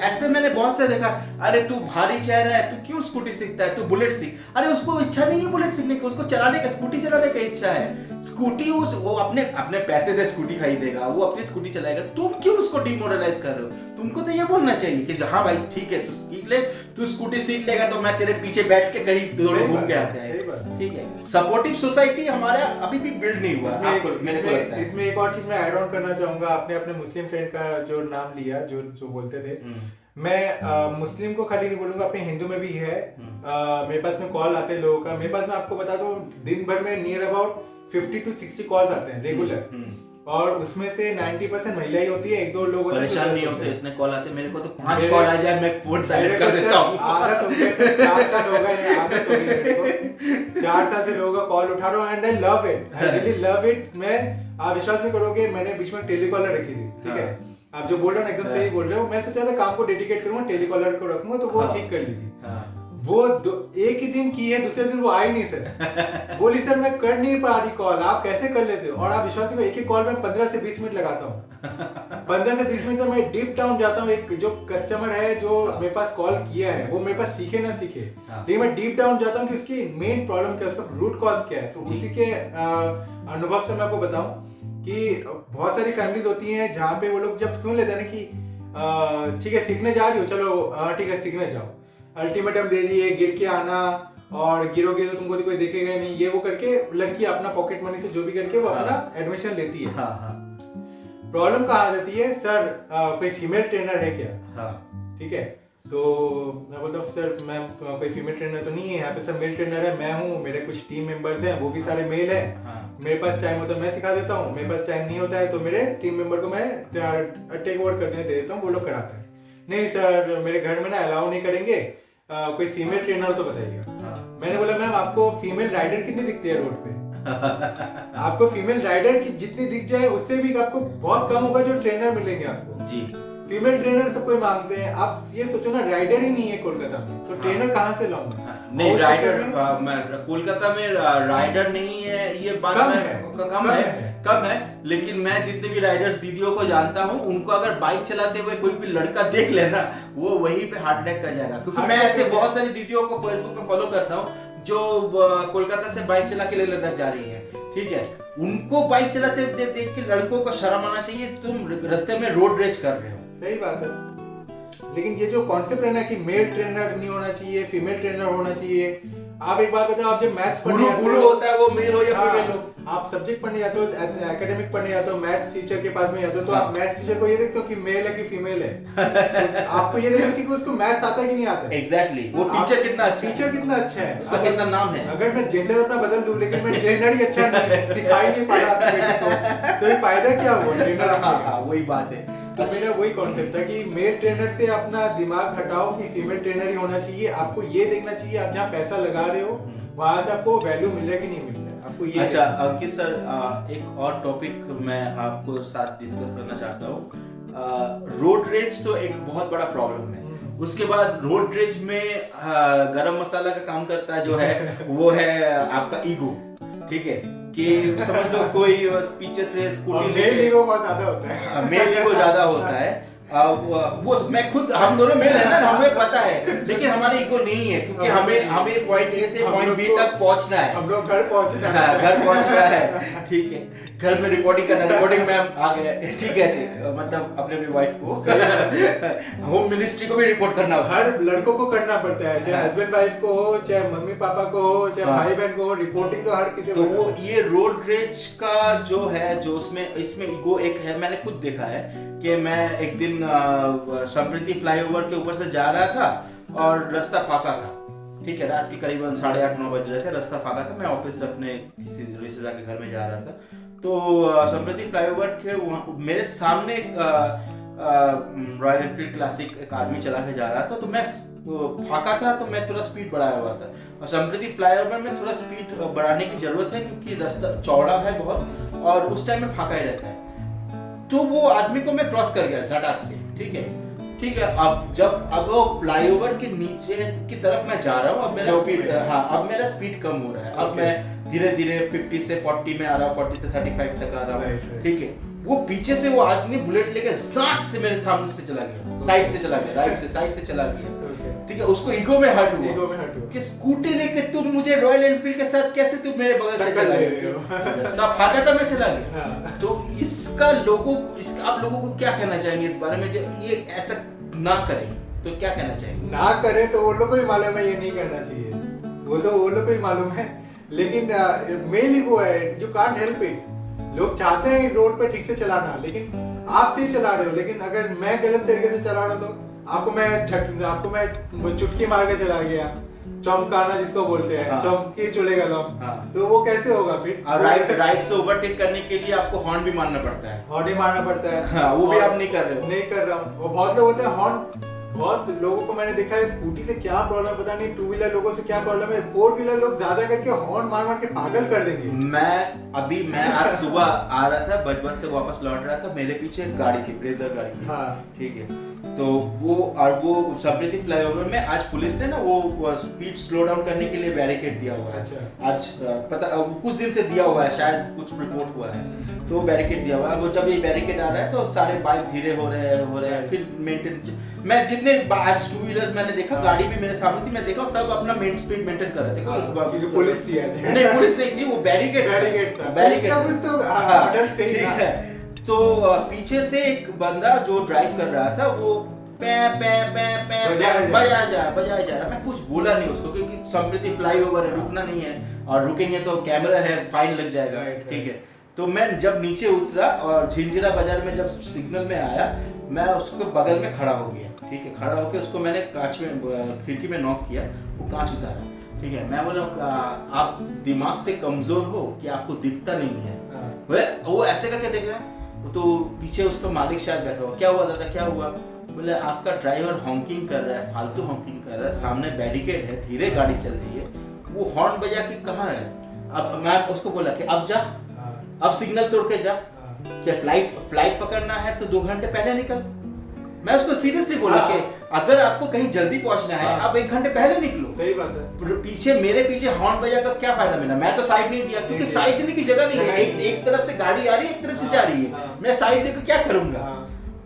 ऐसे मैंने बहुत से देखा, अरे तू भारी चेहरा है, तू क्यों स्कूटी सीखता है, तू बुलेट सीख। अरे उसको इच्छा नहीं है बुलेट सीखने की, उसको चलाने का, स्कूटी चलाने का इच्छा है। स्कूटी वो अपने पैसे से स्कूटी खरीदेगा, वो अपनी स्कूटी चलाएगा। तुम क्यों उसको डिमोरलाइज कर रहे हो? तुमको तो ये बोलना चाहिए कि हाँ भाई ठीक है, तू सीख ले, तू स्कूटी सीख लेगा तो मैं तेरे पीछे बैठ के कहीं दोनों घूम के आते हैं। ठीक है, सपोर्टिव सोसाइटी हमारा अभी भी बिल्ड नहीं हुआ। इसमें एक और चीज मैं ऐड ऑन करना चाहूंगा। आपने अपने मुस्लिम फ्रेंड का जो नाम लिया, जो बोलते थे, मैं मुस्लिम को खाली नहीं बोलूंगा, अपने हिंदू में भी है। मेरे पास में कॉल आते हैं लोगों का। मेरे पास, मैं आपको बता दूं, दिन भर में नियर अबाउट 50 to 60 कॉल्स आते हैं रेगुलर, और उसमें से 90% महिला ही होती है। एक दो लोग परेशान नहीं होते, इतने कॉल आते हैं। मेरे को तो 5 कॉल आ जाए मैं फोन साइलेंट कर देता हूं। आदत हो गई, 4 साल हो गए, आदत हो गई मेरे को। 4 साल से लोगों का कॉल उठा रहा हूं, and I love it, I really love it. आप विश्वास नहीं करोगे, मैंने बीच में टेलीकॉलर रखी थी। ठीक है, आप जो बोल रहे हो एकदम सही बोल रहे हो। मैं सोचा था काम को डेडिकेट करूंगा, टेलीकॉलर को रखूंगा तो वो ठीक कर लेगी। वो एक ही दिन की है, दूसरे दिन वो आई नहीं सर। बोली सर मैं कर नहीं पा रही कॉल, आप कैसे कर लेते हो? और आप विश्वास करो, एक ही कॉल में 15 से 20 मिनट लगाता हूँ। 15 से 20 मिनट तक मैं डीप डाउन जाता हूँ। एक जो कस्टमर है जो मेरे पास कॉल किया है, वो मेरे पास सीखे ना सीखे, लेकिन मैं डीप डाउन जाता हूँ कि उसकी मेन प्रॉब्लम क्या है, उसका रूट कॉज क्या है। तो उसी के अनुभव से मैं आपको बताऊं कि बहुत सारी फैमिलीज होती हैं जहाँ पे वो लोग जब सुन लेते हैं ना कि ठीक है सीखने जा रही हो, चलो ठीक है सीखने जाओ, अल्टीमेटम दे दिए, गिर के आना, और गिरोगे तो तुमको तो कोई देखेगा नहीं, ये वो करके लड़की अपना पॉकेट मनी से जो भी करके वो अपना एडमिशन लेती है। प्रॉब्लम कहाँ आ जाती है, सर कोई फीमेल ट्रेनर है क्या? ठीक है, तो मैं बोलता हूँ सर मैं कोई फीमेल ट्रेनर तो नहीं है यहाँ पे, सर मेल ट्रेनर है, मैं हूँ, मेरे कुछ टीम मेंबर्स हैं, वो भी सारे मेल है। मेरे पास टाइम होता है मैं सिखा देता हूँ, मेरे पास टाइम नहीं होता है तो मेरे टीम मेंबर को मैं टेक ओवर करने दे देता हूँ, वो लोग कराते हैं। नहीं सर मेरे घर में ना अलाउ नहीं करेंगे, कोई फीमेल ट्रेनर तो बताइएगा। मैंने बोला मैम आपको फीमेल राइडर कितनी दिखती है रोड पे? आपको फीमेल राइडर की जितनी दिख जाए उससे भी आपको बहुत कम होगा जो ट्रेनर मिलेंगे आपको जी। फीमेल ट्रेनर सब कोई मांगते हैं। आप ये सोचो ना, राइडर ही नहीं है कोलकाता में, तो ट्रेनर कहाँ से लाऊंगा? नहीं राइडर कोलकाता में राइडर नहीं है, ये बात कम है। लेकिन मैं जितने भी राइडर्स दीदियों को जानता हूँ, उनको अगर बाइक चलाते हुए कोई भी लड़का देख लेना, वो वहीं पे हार्ट अटैक कर जाएगा। क्योंकि मैं ऐसे बहुत सारी दीदियों को फेसबुक पे फॉलो करता हूँ जो कोलकाता से बाइक चला के लेह लद्दाख जा रही है। ठीक है, उनको बाइक चलाते देख के लड़कों को शर्म आना चाहिए, तुम रास्ते में रोड रेज कर रहे हो। सही बात है, लेकिन ये जो कॉन्सेप्ट है ना कि मेल ट्रेनर नहीं होना चाहिए, फीमेल ट्रेनर होना चाहिए। आप एक बात बताओ, आप जब मैथ्स पढ़ने होता है वो मेल हो या फीमेल हो, आप सब्जेक्ट पढ़ने जाते हो, एकेडमिक पढ़ने जाते हो, मैथ्स टीचर के पास में जाते हो, तो आप मैथ्स टीचर को ये देखते हो कि मेल है कि फीमेल है। आपको ये देखना चाहिए कि उसको मैथ्स आता है कि नहीं आता है। एग्जैक्टली, वो टीचर कितना अच्छा है, उसका कितना नाम है। अगर मैं जेंडर अपना बदल दूं लेकिन मैं ट्रेनर ही अच्छा नहीं, सिखा ही नहीं पा रहा अपने बेटे को, तो ये फायदा क्या हुआ ट्रेनर? वही बात है। तो मेरा वही कॉन्सेप्ट था कि मेल ट्रेनर से अपना दिमाग हटाओ कि फीमेल ट्रेनर ही होना चाहिए। आपको ये देखना चाहिए आप जहाँ पैसा लगा रहे हो वहां से आपको वैल्यू मिल रहा है कि नहीं मिल रहा है, आपको ये। अच्छा अंकित सर, एक और टॉपिक मैं आपको साथ डिस्कस करना चाहता हूँ। रोड रेज तो एक बहुत बड़ा प्रॉब्लम है। उसके बाद रोड रेज में गरम मसाला का काम करता है जो है वो है आपका ईगो। ठीक है, कि समझ लो कोई पीछे से स्कूटी मेल ईगो बहुत ज्यादा होता है। मेल ईगो ज्यादा होता है, वो मैं खुद, हम दोनों मेल है ना, हमें पता है, लेकिन हमारी ईगो नहीं है क्योंकि हमें पॉइंट ए से पॉइंट बी तक पहुंचना है। हम लोग घर पहुंचना है। हाँ, घर पहुंचना है, ठीक है। घर में रिपोर्टिंग करना, रिपोर्टिंग मैम आ गए, ठीक है जी, मतलब अपने वाइफ को होम मिनिस्ट्री को भी रिपोर्ट करना होता है। हर लड़कों को करना पड़ता है, चाहे हस्बैंड वाइफ को हो, चाहे मम्मी पापा को हो, चाहे भाई बहन को हो, रिपोर्टिंग तो हर किसी को। तो वो ये रोड रेज का जो है, जो इसमें ईगो एक है, मैंने खुद देखा है कि मैं एक दिन समृद्धि फ्लाईओवर के ऊपर से जा रहा था और रास्ता फाका था, ठीक है, रात के करीबन 8:30-9 बज रहे थे, रास्ता फाका था, मैं ऑफिस से अपने किसी रिश्तेदार के घर में जा रहा था। तो समृद्धि फ्लाईओवर के मेरे सामने रॉयल एनफील्ड क्लासिक एक आदमी चला के जा रहा था, तो मैं फाका था तो मैं थोड़ा स्पीड बढ़ाया हुआ था। और समृद्धि फ्लाईओवर में थोड़ा स्पीड बढ़ाने की जरूरत है क्योंकि रास्ता चौड़ा है बहुत और उस टाइम में फाका ही रहता है। तो वो आदमी को मैं क्रॉस कर गया सड़क से, ठीक है। अब वो फ्लाईओवर के नीचे की तरफ मैं जा रहा हूँ, अब मेरा स्पीड कम हो रहा है, अब मैं धीरे धीरे 50 से 40 में आ रहा हूँ, 40 से 35 तक आ रहा हूँ, ठीक है। वो पीछे से वो आदमी बुलेट लेके साथ से मेरे सामने से चला गया, साइड से चला गया, राइट से साइड से चला गया, ठीक है। उसको ईगो में हर्ट हुआ कि स्कूटी लेके तुम मुझे रॉयल एनफील्ड के साथ कैसे तुम मेरे बगल से चला गया, फाका था मैं चला गया। तो इसका आप लोगों को क्या कहना चाहेंगे इस बारे में, जो ये ऐसा ना करें तो क्या कहना चाहेंगे? ना करें तो वो लोग को ही मालूम है ये नहीं करना चाहिए, वो लोग को ही मालूम है, लेकिन मेन ईगो है जो कांट हेल्प इट। लोग चाहते हैं रोड पे ठीक से चलाना, लेकिन आप सही चला रहे हो, लेकिन अगर मैं गलत तरीके से चला रहा हूँ तो आपको मैं चुटकी मार के चला गया, चौंकाना जिसको बोलते हैं, चौंकी चुड़े गलम, तो वो कैसे होगा फिर? राइट से ओवरटेक करने के लिए आपको हॉर्न भी मारना पड़ता है, हॉर्न ही मारना पड़ता है। हाँ, वो भी आप नहीं कर रहे हो। नहीं कर रहा हूँ। वो बहुत लोग होते हैं हॉर्न, बहुत लोगों को मैंने देखा है स्कूटी से क्या प्रॉब्लम पता नहीं, 2 व्हीलर लोगों से क्या प्रॉब्लम है, 4 व्हीलर लोग ज्यादा करके हॉर्न मार मार के पागल कर देंगे। मैं आज सुबह आ रहा था, बजबज से वापस लौट रहा था, मेरे पीछे एक गाड़ी थी, ब्रेजर गाड़ी थी, ठीक है। तो वो समृद्धि फ्लाईओवर में आज पुलिस ने ना वो स्पीड स्लो डाउन करने के लिए बैरिकेड दिया हुआ है। अच्छा। आज पता कुछ दिन से दिया हुआ है, शायद कुछ रिपोर्ट हुआ है, तो बैरिकेड दिया हुआ है। वो जब ये बैरिकेड आ रहा है तो सारे बाइक धीरे हो रहे हैं, फिर मेंटेन, मैं जितने आज 2 व्हीलर्स मैंने देखा, गाड़ी भी मेरे सामने थी, मैं देखा सब अपना स्पीड मेंटेन कर रहे थे, क्योंकि पुलिस थी। नहीं, पुलिस नहीं थी, वो बैरिकेड था, ठीक है। तो पीछे से एक बंदा जो ड्राइव कर रहा था वो बजाया जा रहा, मैं कुछ बोला नहीं उसको क्योंकि समृद्धि फ्लाईओवर है, रुकना नहीं है, और रुकेंगे तो कैमरा है, फाइन लग जाएगा, ठीक है। तो मैं जब नीचे उतरा और झिंझिरा बाजार में जब सिग्नल में आया, मैं उसको बगल में खड़ा हो गया, ठीक है। खड़ा होकर उसको मैंने कांच में, खिड़की में नॉक किया, वो कांच उतारा, ठीक है। मैं बोला आप दिमाग से कमजोर हो कि आपको दिखता नहीं है? वो ऐसे करके देख रहा है, तो पीछे उसका मालिक शायद बैठा हुआ, क्या हुआ दादा, क्या हुआ? बोले आपका ड्राइवर हॉकिंग कर रहा है, फालतू हॉकिंग कर रहा है, सामने बैरिकेड है, धीरे गाड़ी चल रही है, वो हॉर्न बजा के कहाँ है? अब मैं उसको बोला कि अब जा, अब सिग्नल तोड़ के जा, क्या फ्लाइट पकड़ना है तो 2 घंटे पहले निकल। मैं उसको सीरियसली बोला कि अगर आपको कहीं जल्दी पहुंचना है, आप 1 घंटे पहले निकलो। सही बात है। मेरे पीछे हॉर्न बजा का क्या फायदा मिला? मैं तो साइड नहीं दिया क्योंकि साइड देने की जगह नहीं है, एक तरफ से गाड़ी आ रही है, एक तरफ से जा रही है, मैं साइड देकर क्या करूंगा?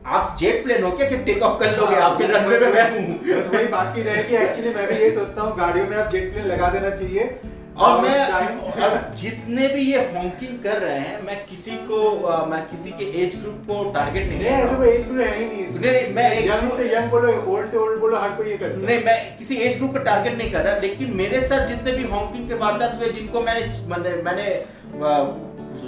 आप जेट प्लेन हो क्या कि टेक ऑफ कर लोगे? आपके रनवे पे मैं हूं। वही बाकी रहे कि एक्चुअली मैं भी ये सोचता हूं गाड़ियों में आप जेट प्लेन लगा देना चाहिए। और मैं जितने भी ये हॉकिंग कर रहे हैं, मैं किसी के एज ग्रुप को टारगेट नहीं, ऐसा कोई एज ग्रुप है ही नहीं। नहीं, मैं यंग से यंग बोलो, ओल्ड से ओल्ड बोलो, हर कोई ये करता है। नहीं, मैं किसी एज ग्रुप को टारगेट नहीं कर रहा, लेकिन मेरे साथ जितने भी हॉकिंग के वारदात हुए, जिनको मैंने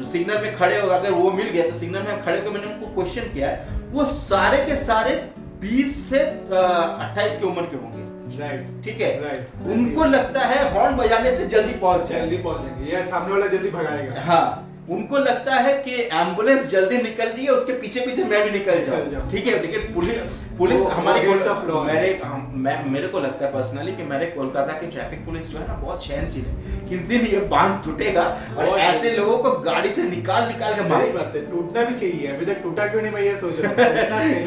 सिग्नल में खड़े हो, अगर वो मिल गया तो सिग्नल में खड़े होकर मैंने उनको क्वेश्चन किया है, वो सारे के सारे 20 से 28 की उम्र के होंगे, राइट, ठीक है, राइट। उनको लगता है हॉर्न बजाने से जल्दी पहुंचेंगे या सामने वाला जल्दी भगाएगा। हाँ, उनको लगता है कि एम्बुलेंस जल्दी निकल रही है, उसके पीछे पीछे मैं भी निकल जाऊं, ठीक है। लेकिन पुलिस हमारी मेरे को लगता है पर्सनली कि मेरे कोलकाता की ट्रैफिक पुलिस जो है ना, बहुत सहनशील है। किस दिन ये बांध टूटेगा और ऐसे लोगों को गाड़ी से निकाल के मारे। बात है, टूटना भी चाहिए, अभी तक टूटा क्यों नहीं, मैं ये सोच रहा हूं।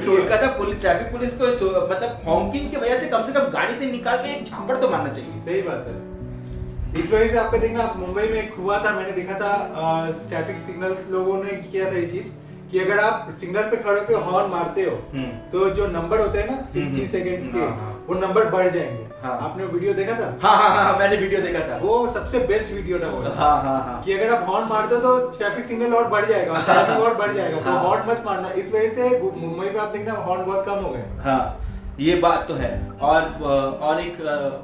कोलकाता ट्रैफिक पुलिस को मतलब हॉकिंग की वजह से कम गाड़ी से निकाल के एक झापड़ तो मारना चाहिए। सही बात है। इस वजह से आपका देखना, मुंबई में एक हुआ था, मैंने देखा था ट्रैफिक सिग्नल्स लोगों ने किया था ये चीज कि अगर आप सिग्नल पे खड़े होकर हॉर्न मारते हो तो जो नंबर होते हैं ना 60 सेकंड्स के, वो नंबर बढ़ जाएंगे। आपने वीडियो देखा था? हाँ, मैंने वीडियो देखा था। वो सबसे बेस्ट वीडियो था वो। हाँ। कि अगर आप हॉर्न मारते हो तो ट्रैफिक सिग्नल और बढ़ जाएगा, टाइमिंग और बढ़ जाएगा। तो हॉर्न मत मारना। इस वजह से मुंबई में आप देखना हॉर्न बहुत कम हो गए। हाँ, ये बात तो है। और एक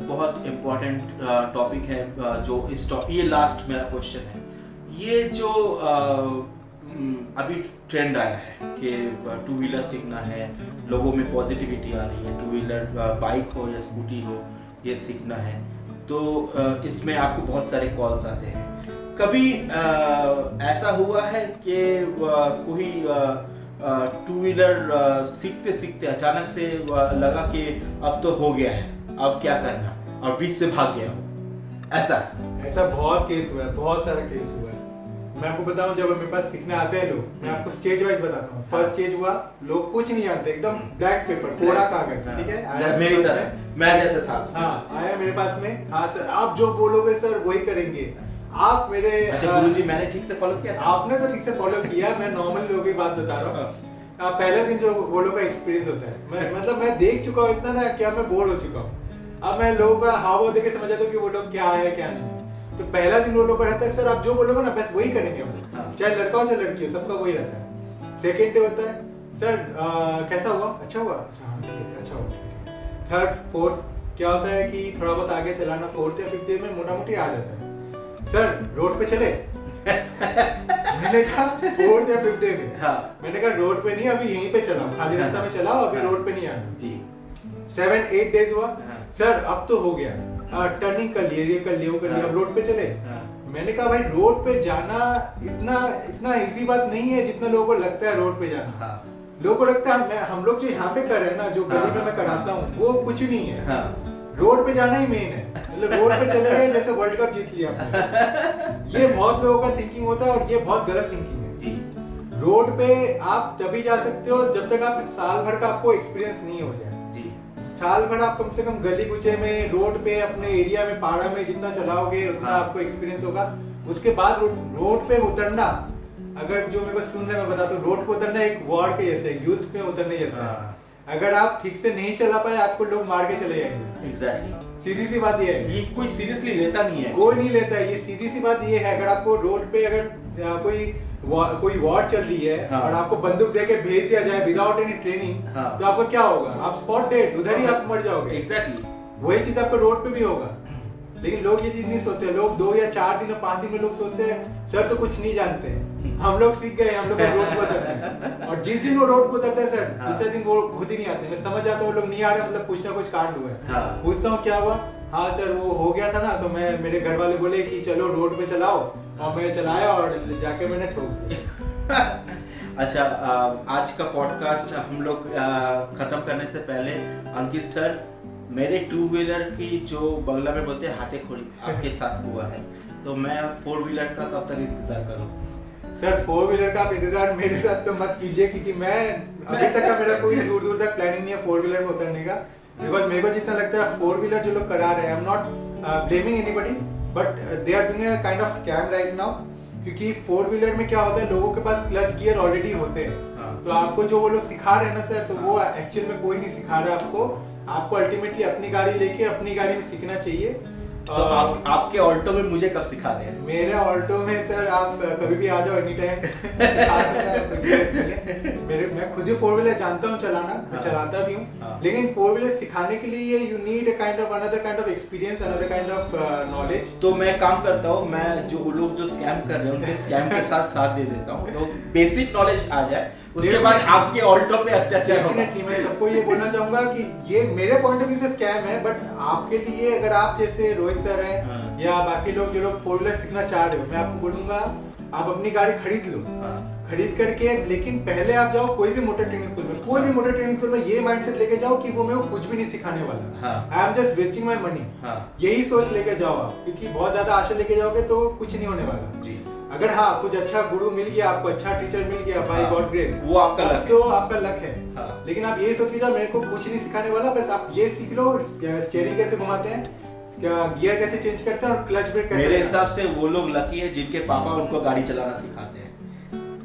बहुत इम्पोर्टेंट टॉपिक है जो ये लास्ट मेरा क्वेश्चन है। ये जो अभी ट्रेंड आया है कि टू व्हीलर सीखना है, लोगों में पॉजिटिविटी आ रही है, टू व्हीलर बाइक हो या स्कूटी हो, ये सीखना है, तो इसमें आपको बहुत सारे कॉल्स आते हैं। कभी ऐसा हुआ है कि कोई टू व्हीलर सीखते सीखते अचानक से लगा कि अब तो हो गया है, अब क्या करना, और बीच से भाग गया हो? ऐसा बहुत केस हुआ है, बहुत सारा केस हुआ है। मैं आपको बताऊं, जब मेरे पास सीखने आते हैं लोग, मैं आपको स्टेज वाइज बताता हूँ। फर्स्ट स्टेज हुआ, लोग कुछ नहीं जानते, एकदम ब्लैंक पेपर, कोरा कागज, ठीक है, मेरी तरह, मैं जैसे था। हाँ, आया मेरे पास में, हाँ सर आप जो बोलोगे सर वही करेंगे। आप मेरे गुरुजी मैंने ठीक से फॉलो किया था? आपने तो ठीक से फॉलो किया, मैं नॉर्मल लोगों की बात बता रहा हूँ। पहले दिन जो वो लोगों का एक्सपीरियंस होता है, मैं देख चुका हूँ इतना ना, क्या मैं बोर हो चुका हूँ। अब मैं लोगों का हाव भाव देख के समझ जाता हूँ कि वो लोग क्या है क्या नहीं है। तो पहला दिन वो लोग का रहता है सर आप जो बोलोगे ना बस वही करेंगे हम लोग, चाहे लड़का हो चाहे लड़की हो, सबका वही रहता है। सेकेंड डे होता है सर कैसा हुआ, अच्छा हुआ, अच्छा हुआ। थर्ड फोर्थ क्या होता है कि थोड़ा बहुत आगे चलाना, फोर्थ या फिफ्थ डे में मोटा मोटी आ जाता है। सर रोड पे चले मैंने कहा फोर्थ या फिफ्थ डे में, मैंने कहा रोड पे नहीं, अभी यहीं पे चलाओ, खाली रास्ता में चलाओ, अभी रोड पे नहीं आना जी। 7-8 डेज हुआ, सर अब तो हो गया, टर्निंग कर लिए, ये कर लिए, वो कर लिए, अब रोड पे चले। मैंने कहा भाई रोड पे जाना इतना इजी बात नहीं है जितना लोगों को लगता है। रोड पे जाना लोगों को लगता है हम लोग जो यहाँ पे कर रहे हैं ना, जो गली में मैं कराता हूँ, वो कुछ नहीं है। रोड पे जाना ही मेन है, मतलब रोड पे चले गए जैसे वर्ल्ड कप जीत लिया आपने। ये बहुत लोगों का थिंकिंग होता है और ये बहुत गलत थिंकिंग है जी। रोड पे आप तभी जा सकते हो जब तक आप साल भर का आपको एक्सपीरियंस नहीं हो जाए जी। साल भर आप कम से कम गली कुचे में, रोड पे, अपने एरिया में, पाड़ा में जितना चलाओगे उतना आपको एक्सपीरियंस होगा। उसके बाद रोड पे उतरना, अगर जो मेरे को सुन रहे हैं मैं बताता हूँ, रोड पे उतरना एक वॉर के जैसे, युद्ध में उतरने जैसा है। अगर आप ठीक से नहीं चला पाए आपको लोग मार के चले जाएंगे। एग्जैक्टली, सीधी सी बात ये है, ये कोई सीरियसली लेता नहीं है, कोई नहीं लेता है। ये सीधी सी बात ये है, अगर आपको रोड पे अगर कोई वॉर चल रही है और आपको बंदूक देके भेज दिया जाए विदाउट एनी ट्रेनिंग, तो आपको क्या होगा? आप स्पॉट डेड, उधर ही आप मर जाओगे। एग्जैक्टली वही चीज आपको रोड पे भी होगा। लेकिन लोग ये चीज नहीं सोचते। लोग 2 या 4 दिन या 5 दिन में लोग सोचते हैं सर तो कुछ नहीं जानते हैं, हम लोग सीख गए, हम लोग रोड पे उतरते हैं। और जिस दिन वो रोड पे उतरते हैं सर, दूसरे दिन वो खुद ही नहीं आते। मैं समझ जाता हूँ वो लोग नहीं आ रहे, मतलब कुछ ना कुछ कांड हुआ है। पूछता हूँ क्या हुआ, हाँ सर वो हो गया था ना, तो मेरे घर वाले बोले कि चलो रोड पे चलाओ, और मैंने चलाया और जाके मैंने ठोक दिया। अच्छा, आज का पॉडकास्ट हम लोग खत्म करने से पहले अंकित सर, मेरे टू व्हीलर की जो बंगला में बोलते हैं हाथे खोड़ी आपके साथ हुआ है, तो मैं 4 व्हीलर का कब तक इंतजार करूं? सर 4 व्हीलर का आप इंतजार मेरे साथ तो मत कीजिए, क्योंकि मैं अभी तक का मेरा कोई दूर तक प्लानिंग नहीं है 4 व्हीलर में उतरने का। बिकॉज मेरे को जितना लगता है 4 व्हीलर जो लोग करा रहे हैं, I am not blaming anybody, but they are doing a kind of scam right now. क्योंकि 4 व्हीलर में क्या होता है, लोगों के पास क्लच गियर ऑलरेडी होते हैं। तो आपको जो वो लोग सिखा रहे हैं ना सर, तो वो एक्चुअल में कोई नहीं सिखा रहा है आपको अल्टीमेटली अपनी गाड़ी लेके अपनी गाड़ी में सीखना चाहिए। तो आपके ऑल्टो में मुझे कब सिखा रहे हैं? मेरे ऑल्टो में सर आप कभी भी आ जाओ, एनी टाइम। मैं खुद ही 4 व्हीलर जानता हूँ चलाना, मैं चलाता भी हूँ, लेकिन 4 व्हीलर सिखाने के लिए you need another kind of experience, another kind of knowledge. तो मैं काम करता हूँ, मैं जो लोग जो स्कैम कर रहे हैं उनके स्कैम के साथ दे देता हूँ, तो बेसिक नॉलेज आ जाए, उसके बाद आपके ऑल्टो पे अत्याचार होगा। मैं सबको ये बोलना चाहूंगा कि ये मेरे पॉइंट ऑफ व्यू से स्कैम है, बट आपके लिए अगर आप जैसे रोहित सर हैं या बाकी लोग जो लोग 4 व्हीलर सीखना चाह रहे हो, मैं आपको बोलूंगा आप अपनी गाड़ी खरीद लो। खरीद करके, लेकिन पहले आप जाओ कोई भी मोटर ट्रेनिंग स्कूल में, कोई भी मोटर ट्रेनिंग स्कूल में ये माइंडसेट लेके जाओ कि वो मेरे को कुछ भी नहीं सिखाने वाला, I am just wasting my money. यही सोच लेके जाओ आप, क्योंकि बहुत ज्यादा आशा लेके जाओगे तो कुछ नहीं होने वाला जी। अगर हाँ कुछ अच्छा गुरु मिल गया, आपको अच्छा टीचर मिल गया बाय गॉड ग्रेस, वो आपका लक है, तो आपका लक है। लेकिन आप ये सोच के जाओ मेरे को कुछ नहीं सिखाने वाला, बस आप ये सीख लो स्टीयरिंग कैसे घुमाते हैं, गियर कैसे चेंज करते हैं और क्लच ब्रेक कैसे। मेरे हिसाब से वो लोग लकी है जिनके पापा उनको गाड़ी चलाना सिखाते हैं।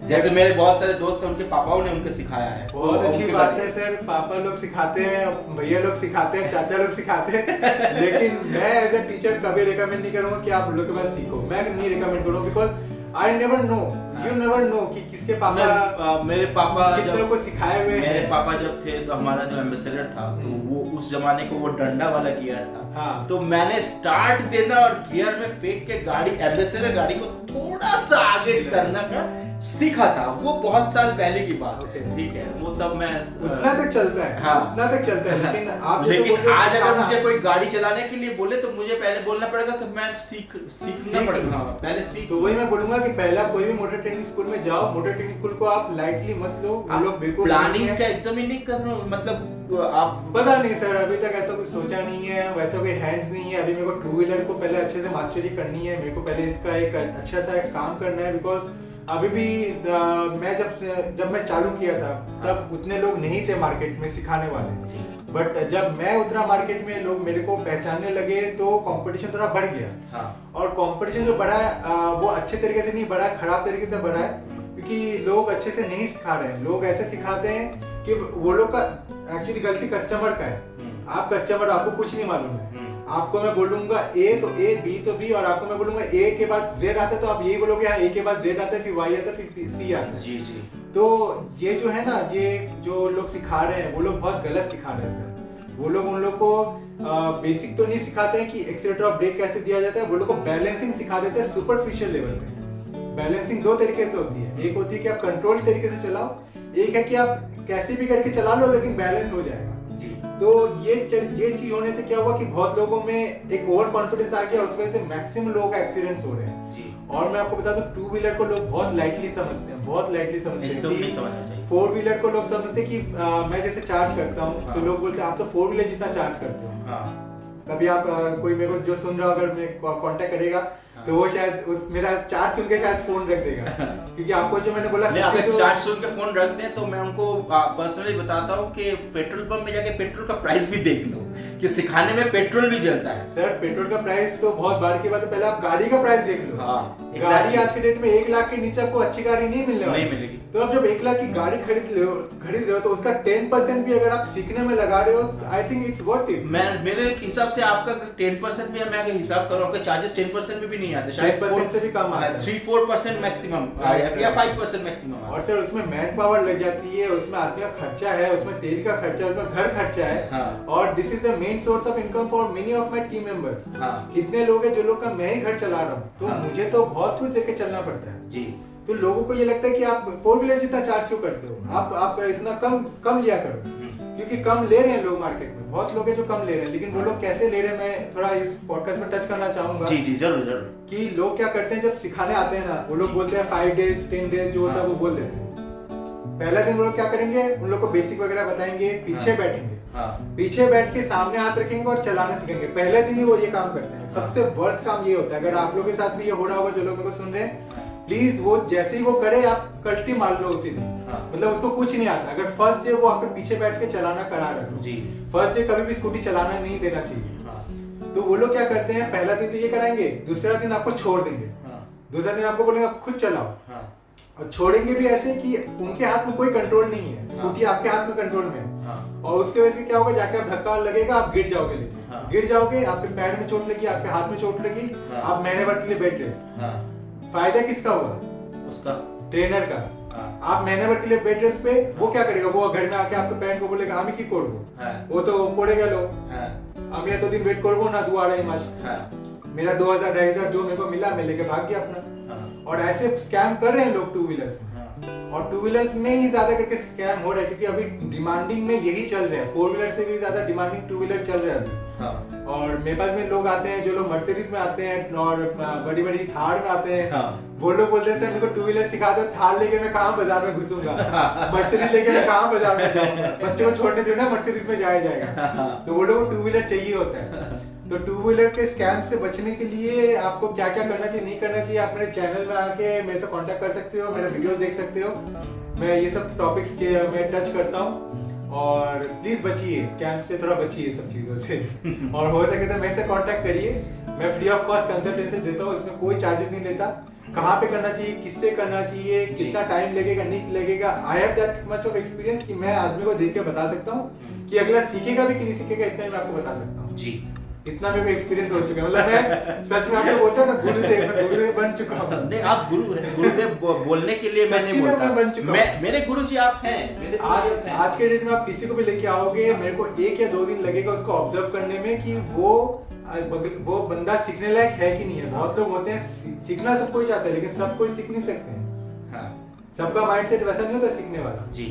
जैसे मेरे बहुत सारे दोस्त हैं, उनके पापाओं ने उनको सिखाया है। बहुत अच्छी बात है सर, पापा लोग सिखाते हैं, भैया लोग सिखाते हैं, चाचा लोग सिखाते हैं, लेकिन मैं एज ए टीचर कभी रिकमेंड नहीं करूंगा कि आप लोग के पास सीखो। मैं नहीं रिकमेंड करूंगा, because I never know, you never know कि किसके पापा, मेरे पापा कितने को सिखाए हुए हैं। मेरे पापा जब थे तो हमारा जो एम्बेसडर था, तो वो उस जमाने को वो डंडा वाला गियर था। हाँ। तो मैंने स्टार्ट देना और गियर में फेंक के गाड़ी, एम्बेसडर गाड़ी को थोड़ा सा आगे करना का सीखा था। वो बहुत साल पहले की बात है, ठीक है, वो तब मैं उतना तक चलता है, हाँ, उतना तक चलता है, लेकिन आज अगर मुझे कोई गाड़ी चलाने के लिए बोले तो मुझे पहले बोलना पड़ेगा कि मैं सीखना पड़ेगा, हाँ, पहले सीख। तो वही मैं बोलूंगा कि पहला कोई भी मोटर ट्रेनिंग स्कूल में जाओ, मोटर ट्रेनिंग स्कूल को आप लाइटली मत लो, वो लोग बेवकूफ प्लानिंग का एकदम ही नहीं कर रहे हो, मतलब आप पता नहीं सर, अभी तक ऐसा कुछ सोचा नहीं है, वैसा कोई हैंड्स नहीं है। अभी मेरे को टू व्हीलर को पहले अच्छे से मास्टरी करनी है, मेरे को पहले इसका एक अच्छा सा काम करना है, बिकॉज अभी भी मैं जब मैं चालू किया था तब उतने लोग नहीं थे मार्केट में सिखाने वाले, बट जब मैं उतरा मार्केट में, लोग मेरे को पहचानने लगे तो कंपटीशन थोड़ा बढ़ गया। हाँ। और कंपटीशन जो बढ़ा है वो अच्छे तरीके से नहीं बढ़ा है, खराब तरीके से बढ़ा है, क्योंकि लोग अच्छे से नहीं सिखा रहे हैं। लोग ऐसे सिखाते हैं कि वो लोग का एक्चुअली गलती कस्टमर का है। आप कस्टमर, आपको कुछ नहीं मालूम है। आपको मैं बोलूंगा ए तो ए, बी तो बी, और आपको मैं बोलूंगा ए के बाद जेड आता है तो आप यही बोलोगे हाँ ए के बाद जेड आता है, फिर वाई आता है, फिर सी आता है। जी जी। तो ये जो है ना, ये जो लोग सिखा रहे हैं वो लोग बहुत गलत सिखा रहे हैं सर। वो लोग उन लोग को बेसिक तो नहीं सिखाते हैं कि एक्सीलरेटर और ब्रेक कैसे दिया जाता है, वो लोग को बैलेंसिंग सिखा देते हैं सुपरफिशियल लेवल पे। बैलेंसिंग दो तरीके से होती है, एक होती है कि आप कंट्रोल तरीके से चलाओ, एक है कि आप कैसे भी करके चला लो लेकिन बैलेंस हो जाएगा। तो ये चीज होने से क्या हुआ कि बहुत लोगों में एक ओवर कॉन्फिडेंस आ गया, उस वजह से मैक्सिमम लोगों का एक्सीडेंट्स हो रहे हैं। और मैं आपको बता दूं, टू व्हीलर को लोग बहुत लाइटली समझते हैं, बहुत लाइटली समझते हैं। फोर व्हीलर को लोग समझते हैं कि मैं जैसे चार्ज करता हूँ, हाँ। तो लोग बोलते हैं आप तो फोर व्हीलर जितना चार्ज करते हो। हाँ। कभी आप कोई मेरे को जो सुन रहा अगर मैं कांटेक्ट करेगा, हाँ। तो वो शायद मेरा चार्ज सुन के शायद फोन रख देगा, क्योंकि आपको जो मैंने बोला, अगर चार्ज सुन के फोन रख दें तो मैं उनको पर्सनली बताता हूँ कि पेट्रोल पंप में जाके पेट्रोल का प्राइस भी देख लो कि सिखाने में पेट्रोल भी जलता है। सर पेट्रोल का प्राइस तो बहुत बार की बात है, पहले आप गाड़ी का प्राइस देख लो। हाँ, गाड़ी आज के डेट में 1 लाख के नीचे आपको अच्छी गाड़ी नहीं मिलेगी। तो आप जब 1 लाख की गाड़ी खरीद रहे हो तो उसका 10% भी अगर आप सीखने में लगा रहे हो, I think it's worth it. मेरे हिसाब से आपका 10% भी, मैं अगर हिसाब करूं, आपके चार्जेस 10% में भी नहीं आते, शायद 10% से भी कम आता है, 3-4% मैक्सिमम या 5% मैक्सिमम। और सर उसमें मैन पावर लग जाती है, उसमें आदमी का खर्चा है, उसमें तेल का खर्चा है, उसमें घर खर्चा है, और this is the main source of income for many of my team members. कितने लोग हैं जो लोग का मैं ही घर चला रहा हूँ, तो मुझे तो बहुत कुछ देके चलना पड़ता है जी। तो लोगों को ये लगता है कि आप फोर व्हीलर जितना चार्ज क्यों करते हो, आप इतना कम लिया करो, क्योंकि कम ले रहे हैं लोग मार्केट में, बहुत लोग हैं जो कम ले रहे हैं, लेकिन वो लोग कैसे ले रहे हैं मैं थोड़ा इस पॉडकास्ट में टच करना चाहूंगा। जी जी, जरूर कि लोग क्या करते हैं जब सिखाने आते हैं ना, वो लोग बोलते हैं 5 डेज 10 डेज जो होता है वो बोल देते हैं। पहला दिन वो लोग क्या करेंगे, उन लोग को बेसिक वगैरह बताएंगे, पीछे बैठेंगे, पीछे बैठ के सामने हाथ रखेंगे और चलाना सीखेंगे। पहले दिन ही वो ये काम करते हैं। सबसे वर्स्ट काम ये होता है, अगर आप लोगों के साथ भी ये हो रहा होगा, जो लोग मेरे को सुन रहे हैं, प्लीज वो जैसे ही वो करे आप कल्टी मार लो उसी दिन। मतलब उसको कुछ नहीं आता। अगर फर्स्ट डे वो आपके पीछे बैठ के चलाना करा रहा है, फर्स्ट डे कभी भी स्कूटी चलाना नहीं देना चाहिए। तो वो लोग क्या करते हैं, पहला दिन तो ये कराएंगे, दूसरा दिन आपको छोड़ देंगे, दूसरा दिन आपको बोलेंगे आप खुद चलाओ, और छोड़ेंगे भी ऐसे कि उनके हाथ में कोई कंट्रोल नहीं है, स्कूटी आपके हाथ में कंट्रोल में है। और उसके वजह से क्या होगा, जाके आप धक्का लगेगा, आप गिर जाओगे, लेकिन गिर जाओगे, आपके पैर में चोट लगी, आपके हाथ में चोट लगी, आप महीने भर के लिए बेड रेस्ट। फायदा किसका हुआ, उसका ट्रेनर का। आप महीने भर के लिए बेड रेस्ट पे, वो क्या करेगा, वो घर में आके आपके पैरेंट को बोलेगा আমি কি করব, वो तो पड़े गए আমি এতদিন वेट করব না 2-2.5 मास, मेरा 2000-2500 जो मेरे को मिला मैं लेके भाग गया अपना। और ऐसे स्कैम कर रहे हैं लोग टू व्हीलर्स में, और टू व्हीलर्स में ही ज्यादा करके स्कैम हो रहा है, क्योंकि अभी डिमांडिंग में यही चल रहा है, फोर व्हीलर से भी ज्यादा डिमांडिंग टू व्हीलर चल रहा है अभी। और मेरे पास में लोग आते हैं, जो लोग मर्सिडीज में आते हैं और बड़ी बड़ी थार में आते हैं, वो लोग बोलते हैं सर मेरे को टू व्हीलर सिखा दो, थार लेके मैं कहाँ बाजार में घुसूंगा, मर्सिडीज लेके मैं कहाँ बाजार में जाऊंगा, बच्चों को छोड़ने से ना मर्सिडीज में जाया जाएगा। तो वो लोग टू व्हीलर चाहिए होता है। तो टू व्हीलर के स्कैम से बचने के लिए आपको क्या क्या करना चाहिए, नहीं करना चाहिए, आप मेरे चैनल में आके मेरे से कांटेक्ट कर सकते हो, मेरे वीडियोस देख सकते हो। मैं ये सब टॉपिक्स के मैं टच करता हूँ, और प्लीज बचिए स्कैम से, थोड़ा बचिए सब चीजों से। और हो सके तो मेरे से कांटेक्ट करिए, मैं फ्री ऑफ कॉस्ट कंसल्टेंसी देता हूँ, इसमें कोई चार्जेस नहीं लेता। कहाँ पे करना चाहिए, किससे करना चाहिए, कितना टाइम लगेगा नहीं लगेगा, I have that much of experience कि मैं आदमी को देख के बता सकता हूँ कि अगला सीखेगा भी कि नहीं सीखेगा, इतना ही मैं आपको बता सकता हूँ जी। इतना मेरे को एक्सपीरियंस हो चुका है। मतलब मैं सच में आपको बोलता हूँ ना, गुरुदेव बन चुका हूँ। नहीं, आप गुरुदेव बोलने के लिए मैं नहीं बोलता, मैं बन चुका हूँ। मेरे गुरुजी आप हैं, मेरे आज के डेट में आप किसी को भी लेके आओगे, मेरे को 1 या 2 दिन लगेगा उसको ऑब्जर्व करने में कि वो बंदा सीखने लायक है कि नहीं है। बहुत लोग होते हैं सीखना सब कोई चाहता है, लेकिन सब कोई सीख नहीं सकते हैं। हाँ। सबका माइंडसेट वैसा नहीं होता सीखने वाला जी।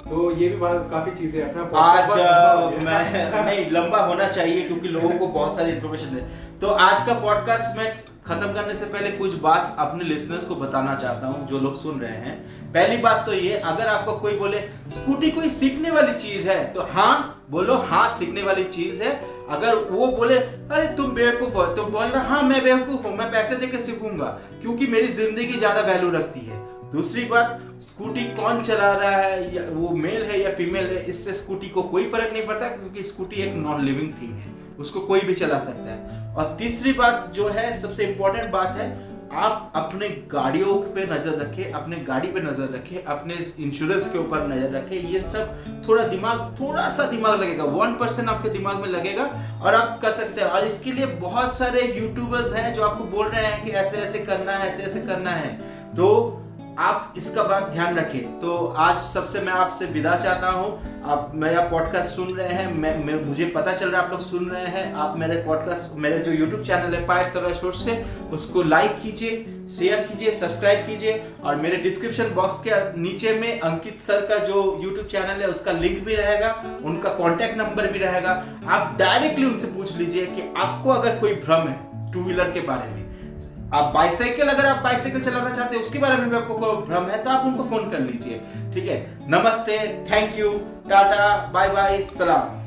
तो ये भी काफी चीजें अपना आज मैं नहीं लंबा होना चाहिए क्योंकि लोगों को बहुत सारी इन्फॉर्मेशन है। तो आज का पॉडकास्ट मैं खत्म करने से पहले कुछ बात अपने लिसनर्स को बताना चाहता हूँ जो लोग सुन रहे हैं। पहली बात तो ये, अगर आपको कोई बोले स्कूटी कोई सीखने वाली चीज है तो हाँ बोलो, हाँ सीखने वाली चीज है। अगर वो बोले अरे तुम बेवकूफ हो, तो बोल रहा हाँ मैं बेवकूफ हूँ, मैं पैसे देके सीखूंगा क्योंकि मेरी जिंदगी ज्यादा वैल्यू रखती है। दूसरी बात, स्कूटी कौन चला रहा है, या वो मेल है या फीमेल है, इससे स्कूटी को कोई फर्क नहीं पड़ता क्योंकि स्कूटी एक नॉन लिविंग थिंग है, उसको कोई भी चला सकता है। और तीसरी बात जो है, सबसे इंपॉर्टेंट बात है, आप अपने गाड़ियों पे नजर रखें, अपने गाड़ी पे नजर रखें, अपने इंश्योरेंस के ऊपर नजर रखें। ये सब थोड़ा सा दिमाग लगेगा, 1% आपके दिमाग में लगेगा और आप कर सकते हैं। और इसके लिए बहुत सारे यूट्यूबर्स हैं जो आपको बोल रहे हैं कि ऐसे ऐसे करना है, ऐसे ऐसे करना है, तो आप इसका बात ध्यान रखें। तो आज सबसे मैं आपसे विदा चाहता हूँ। आप मेरा पॉडकास्ट सुन रहे हैं, मुझे पता चल रहा है आप लोग सुन रहे हैं। आप मेरे पॉडकास्ट, मेरे जो यूट्यूब चैनल है पायर तरह सोच से, उसको लाइक कीजिए, शेयर कीजिए, सब्सक्राइब कीजिए। और मेरे डिस्क्रिप्शन बॉक्स के नीचे में अंकित सर का जो यूट्यूब चैनल है उसका लिंक भी रहेगा, उनका कॉन्टैक्ट नंबर भी रहेगा। आप डायरेक्टली उनसे पूछ लीजिए कि आपको अगर कोई भ्रम है 2 व्हीलर के बारे में, आप अगर आप बाइसाइकिल चलाना चाहते हैं उसके बारे में भी आपको कोई भ्रम है, तो आप उनको फोन कर लीजिए। ठीक है, नमस्ते, thank you, tata, bye bye, सलाम।